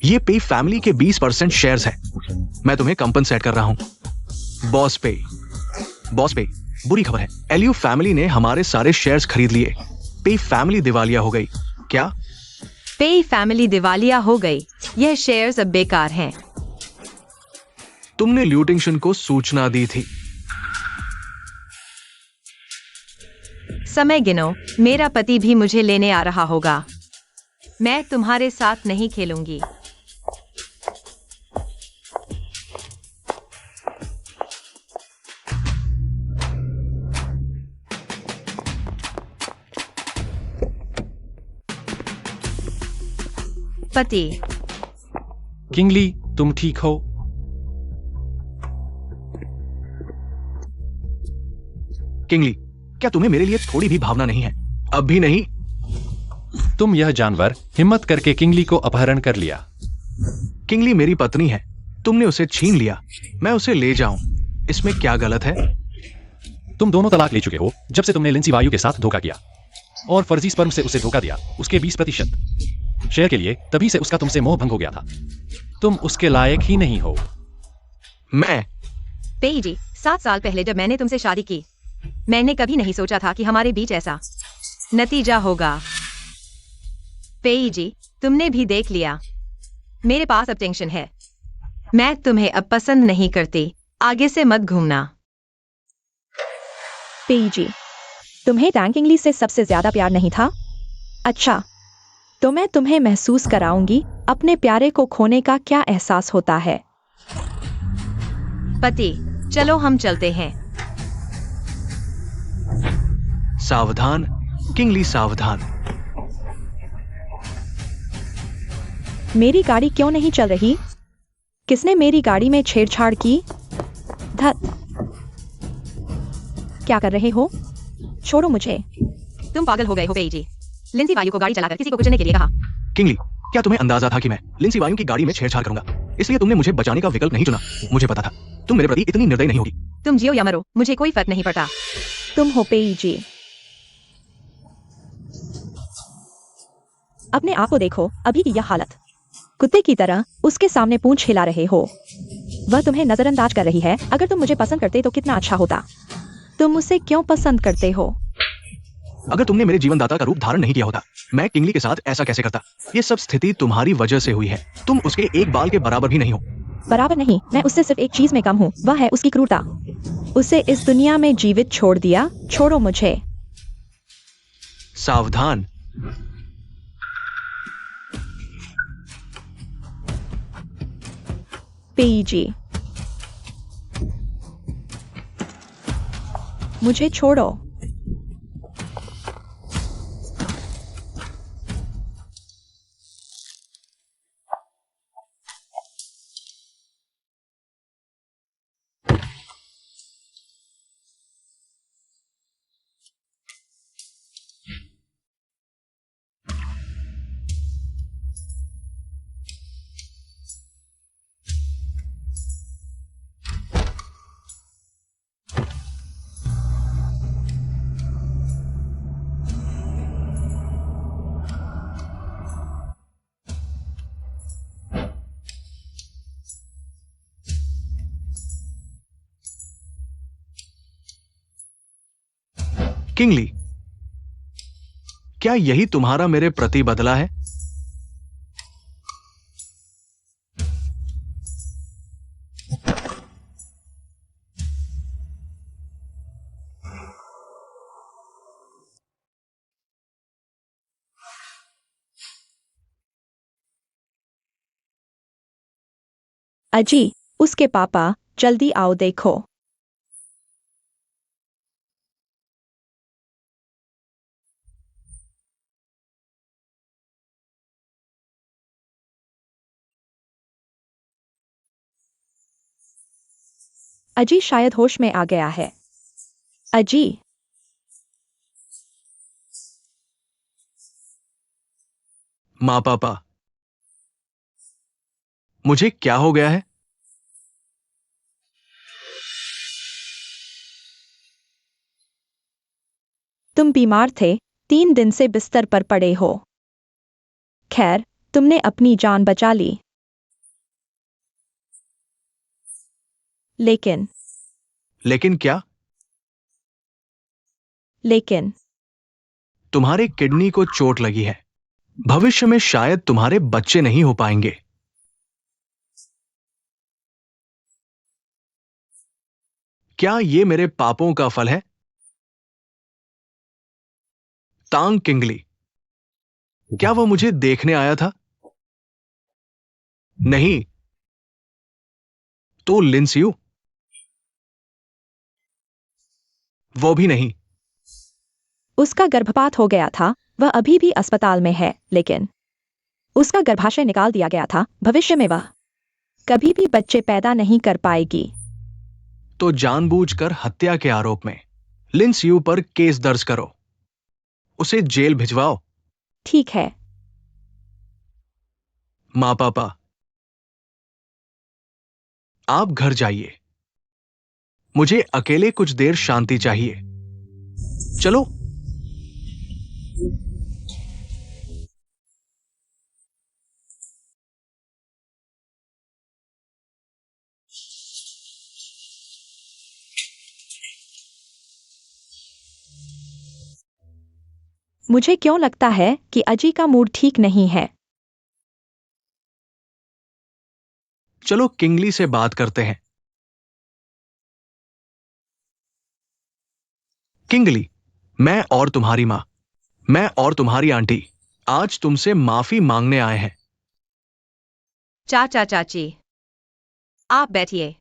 ये पे फैमिली के 20% शेयर्स हैं। मैं तुम्हें कंपनसेट कर रहा हूं। बॉस पे, बुरी खबर है। एलियो फैमिली ने हमारे सारे शेयर्स खरीद लिए। पे फैमिली दिवालिया हो गई। क्या? पे फैमिली दिवालिया हो गई। यह शेयर्स अब बेकार हैं। तुमने ल्यूटिंगशन को सूचना दी थी। समय गिनो, मेरा पति भी मुझे लेने आ रहा होगा। मैं तुम्हारे साथ नहीं खेलूंगी। पति। किंगली, तुम ठीक हो? किंगली, क्या तुम्हें मेरे लिए थोड़ी भी भावना नहीं है? अब भी नहीं? तुम यह जानवर हिम्मत करके किंगली को अपहरण कर लिया। किंगली मेरी पत्नी है, तुमने उसे छीन लिया। मैं उसे ले जाऊं, इसमें क्या गलत है? तुम दोनों तलाक ले चुके हो जब से तुमने लिंसी वायु के साथ धोखा किया और फर्जी स्पर्म से उसे धोखा दिया। उसके 20% शेयर के लिए तभी से उसका तुमसे मोह भंग हो गया था। तुम उसके लायक ही नहीं हो। मैं पेई जी, 7 साल पहले जब मैंने तुमसे शादी की, मैंने कभी नहीं सोचा था कि हमारे बीच ऐसा नतीजा होगा। पेई जी, तुमने भी देख लिया, मेरे पास अब टेंशन है। मैं तुम्हें अब पसंद नहीं करती, आगे से मत घूमना। पेई जी, तुम्हें टैंग किंगली से सबसे ज्यादा प्यार नहीं था? अच्छा, तो मैं तुम्हें महसूस कराऊंगी अपने प्यारे को खोने का क्या एहसास होता है। पति, चलो हम चलते हैं। सावधान किंगली, सावधान। मेरी गाड़ी क्यों नहीं चल रही? किसने मेरी गाड़ी में छेड़छाड़ की? धत, क्या कर रहे हो? छोड़ो मुझे। तुम पागल हो गए हो पेई जी। लिंसी वायु को गाड़ी चलाकर किसी को कुचलने के लिए कहा। किंगली, क्या तुम्हें अंदाजा था कि मैं लिंसी वायु की गाड़ी में छेड़छाड़ करूंगा? इसलिए तुमने मुझे बचाने का विकल्प नहीं चुना। मुझे पता था तुम मेरे प्रति इतनी निर्दयी नहीं होगी। तुम जियो या मरो, मुझे कोई फर्क नहीं पड़ता। तुम हो पेई जी। अपने आप को देखो, अभी की यह हालत। कुत्ते की तरह उसके सामने पूंछ हिला रहे हो। वह तुम्हें नजरअंदाज कर रही है। अगर तुम मुझे पसंद करते तो कितना अच्छा होता। तुम उसे क्यों पसंद करते हो? अगर तुमने मेरे जीवनदाता का रूप धारण नहीं किया होता, मैं किंगली के साथ ऐसा कैसे करता? ये सब स्थिति तुम्हारी वजह से हुई है। तुम उसके एक बाल के बराबर भी नहीं हो। बराबर नहीं, मैं उससे सिर्फ एक चीज में कम हूँ, वह है उसकी क्रूरता। उसे इस दुनिया में जीवित छोड़ दिया। छोड़ो मुझे। सावधान। पीजी, मुझे छोड़ो। किंगली, क्या यही तुम्हारा मेरे प्रति बदला है? अजी, उसके पापा, जल्दी आओ देखो। अजी शायद होश में आ गया है। अजी, माँ पापा, मुझे क्या हो गया है? तुम बीमार थे, 3 दिन से बिस्तर पर पड़े हो। खैर, तुमने अपनी जान बचा ली। लेकिन लेकिन क्या? लेकिन तुम्हारे किडनी को चोट लगी है। भविष्य में शायद तुम्हारे बच्चे नहीं हो पाएंगे। क्या ये मेरे पापों का फल है? तांग किंगली, क्या वो मुझे देखने आया था? नहीं। तो लिंसियू? वो भी नहीं। उसका गर्भपात हो गया था, वह अभी भी अस्पताल में है, लेकिन उसका गर्भाशय निकाल दिया गया था। भविष्य में वह कभी भी बच्चे पैदा नहीं कर पाएगी। तो जानबूझकर हत्या के आरोप में लिंसियू पर केस दर्ज करो। उसे जेल भिजवाओ। ठीक है। माँ पापा, आप घर जाइए। मुझे अकेले कुछ देर शांति चाहिए। चलो। मुझे क्यों लगता है कि अजी का मूड ठीक नहीं है। चलो किंगली से बात करते हैं। किंगली, मैं और तुम्हारी माँ, मैं और तुम्हारी आंटी आज तुमसे माफी मांगने आए हैं। चाचा चाची, आप बैठिए।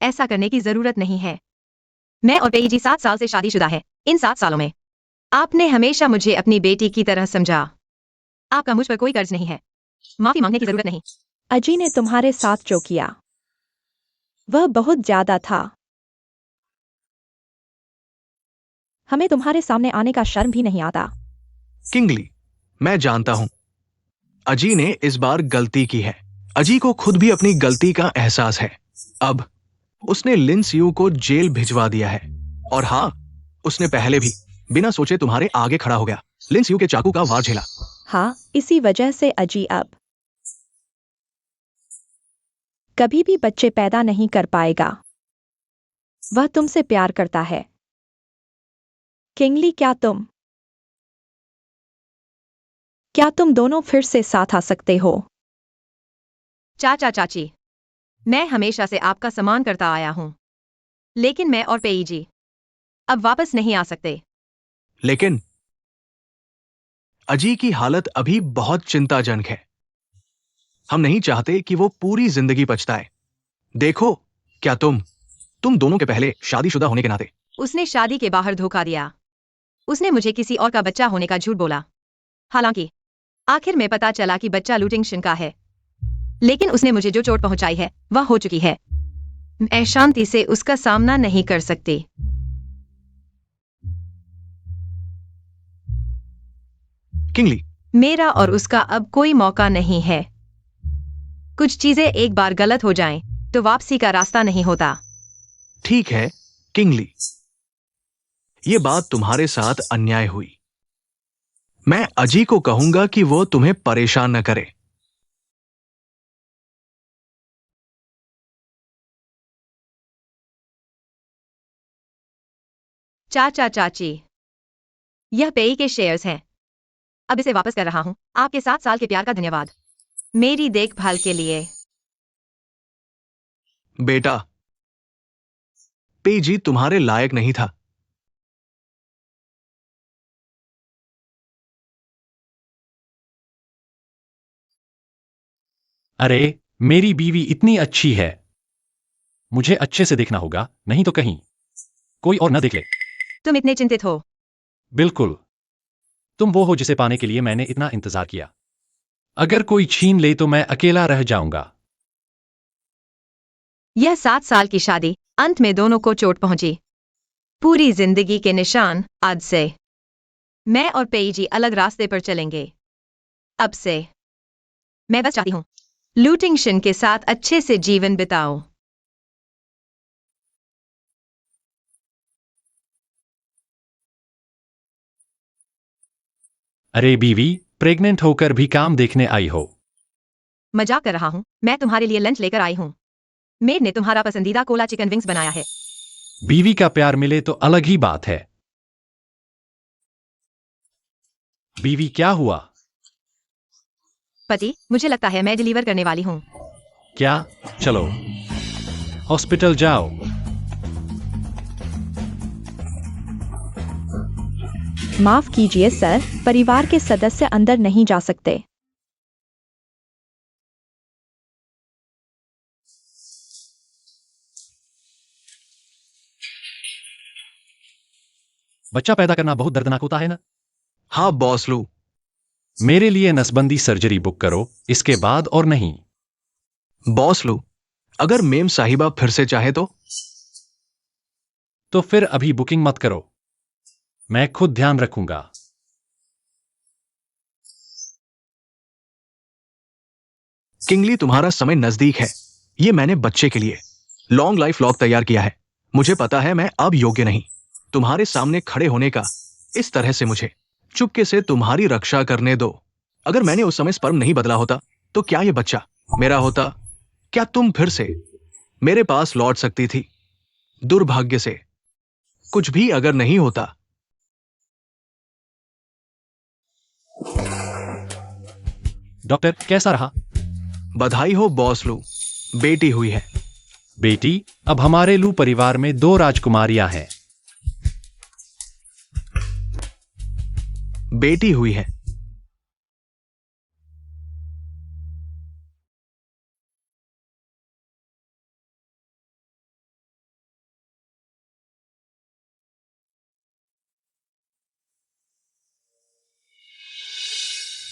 ऐसा करने की जरूरत नहीं है। मैं और पेईजी 7 साल से शादीशुदा है। इन 7 सालों में आपने हमेशा मुझे अपनी बेटी की तरह समझा। आपका मुझ पर कोई कर्ज नहीं है। माफी मांगने की जरूरत नहीं। अजी ने तुम्हारे साथ जो किया वह बहुत ज्यादा था। हमें तुम्हारे सामने आने का शर्म भी नहीं आता। किंगली, मैं जानता हूं अजी ने इस बार गलती की है। अजी को खुद भी अपनी गलती का एहसास है। अब उसने लिंसियू को जेल भिजवा दिया है। और हां, उसने पहले भी बिना सोचे तुम्हारे आगे खड़ा हो गया, लिंसियू के चाकू का वार झेला। हाँ, इसी वजह से अजी अब कभी भी बच्चे पैदा नहीं कर पाएगा। वह तुमसे प्यार करता है। किंगली, क्या तुम दोनों फिर से साथ आ सकते हो? चाचा चाची, मैं हमेशा से आपका सम्मान करता आया हूं, लेकिन मैं और पेई जी अब वापस नहीं आ सकते। लेकिन अजी की हालत अभी बहुत चिंताजनक है। हम नहीं चाहते कि वो पूरी जिंदगी पछताए। देखो, क्या तुम दोनों के पहले शादीशुदा होने के नाते। उसने शादी के बाहर धोखा दिया। उसने मुझे किसी और का बच्चा होने का झूठ बोला। हालांकि आखिर में पता चला कि बच्चा लूटिंगशन का है, लेकिन उसने मुझे जो चोट पहुंचाई है वह हो चुकी है। मैं शांति से उसका सामना नहीं कर सकती। किंगली, मेरा और उसका अब कोई मौका नहीं है। कुछ चीजें एक बार गलत हो जाएं, तो वापसी का रास्ता नहीं होता। ठीक है किंगली, ये बात तुम्हारे साथ अन्याय हुई। मैं अजी को कहूंगा कि वो तुम्हें परेशान न करे। चाचा चाची, यह पेई के शेयर्स हैं। अब इसे वापस कर रहा हूं। आपके 7 साल के प्यार का धन्यवाद, मेरी देखभाल के लिए। बेटा, पेजी तुम्हारे लायक नहीं था। अरे, मेरी बीवी इतनी अच्छी है। मुझे अच्छे से देखना होगा, नहीं तो कहीं कोई और न देख ले। तुम इतने चिंतित हो? बिल्कुल। तुम वो हो जिसे पाने के लिए मैंने इतना इंतजार किया। अगर कोई छीन ले तो मैं अकेला रह जाऊंगा। यह 7 साल की शादी, अंत में दोनों को चोट पहुंची। पूरी जिंदगी के निशान आज से मैं और पेई जी अलग रास्ते पर चलेंगे। अब से मैं बस चाहती हूं लूटिंगशन के साथ अच्छे से जीवन बिताओ। अरे बीवी, प्रेग्नेंट होकर भी काम देखने आई हो। मजाक कर रहा हूं, मैं तुम्हारे लिए लंच लेकर आई हूं। मेड ने तुम्हारा पसंदीदा कोला चिकन विंग्स बनाया है। बीवी का प्यार मिले तो अलग ही बात है। बीवी, क्या हुआ? पति, मुझे लगता है मैं डिलीवर करने वाली हूं। क्या? चलो हॉस्पिटल जाओ। माफ कीजिए सर, परिवार के सदस्य अंदर नहीं जा सकते। बच्चा पैदा करना बहुत दर्दनाक होता है ना? हाँ बॉस लू। मेरे लिए नसबंदी सर्जरी बुक करो, इसके बाद और नहीं। बॉस लू, अगर मेम साहिबा फिर से चाहे तो फिर अभी बुकिंग मत करो, मैं खुद ध्यान रखूंगा। किंगली, तुम्हारा समय नजदीक है। ये मैंने बच्चे के लिए लॉन्ग लाइफ लॉग तैयार किया है। मुझे पता है मैं अब योग्य नहीं तुम्हारे सामने खड़े होने का। इस तरह से मुझे चुपके से तुम्हारी रक्षा करने दो। अगर मैंने उस समय स्पर्म नहीं बदला होता तो क्या ये बच्चा मेरा होता? क्या तुम फिर से मेरे पास लौट सकती थी? दुर्भाग्य से कुछ भी अगर नहीं होता। डॉक्टर, कैसा रहा? बधाई हो बॉस लू, बेटी हुई है। बेटी, अब हमारे लू परिवार में 2 राजकुमारियां हैं। बेटी हुई है।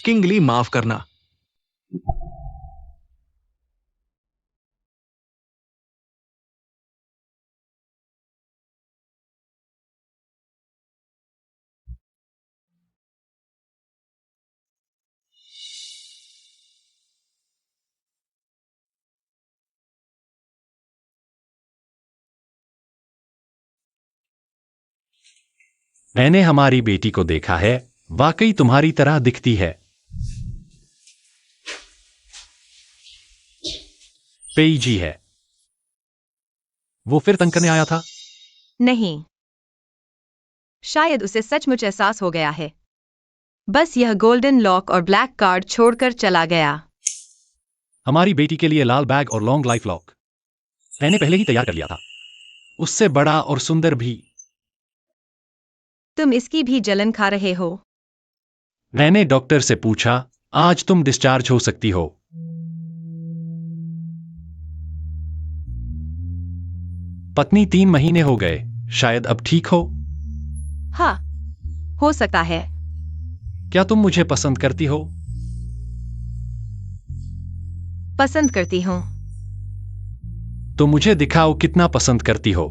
किंगली, माफ करना। मैंने हमारी बेटी को देखा है, वाकई तुम्हारी तरह दिखती है। पेई जी है। वो फिर तंग करने आया था? नहीं, शायद उसे सचमुच एहसास हो गया है। बस यह गोल्डन लॉक और ब्लैक कार्ड छोड़कर चला गया। हमारी बेटी के लिए लाल बैग और लॉन्ग लाइफ लॉक। मैंने पहले ही तैयार कर लिया था, उससे बड़ा और सुंदर भी। तुम इसकी भी जलन खा रहे हो। मैंने डॉक्टर से पूछा, आज तुम डिस्चार्ज हो सकती हो। पत्नी 3 महीने हो गए, शायद अब ठीक हो। हाँ, हो सकता है। क्या तुम मुझे पसंद करती हो? पसंद करती हूँ। तो मुझे दिखाओ कितना पसंद करती हो।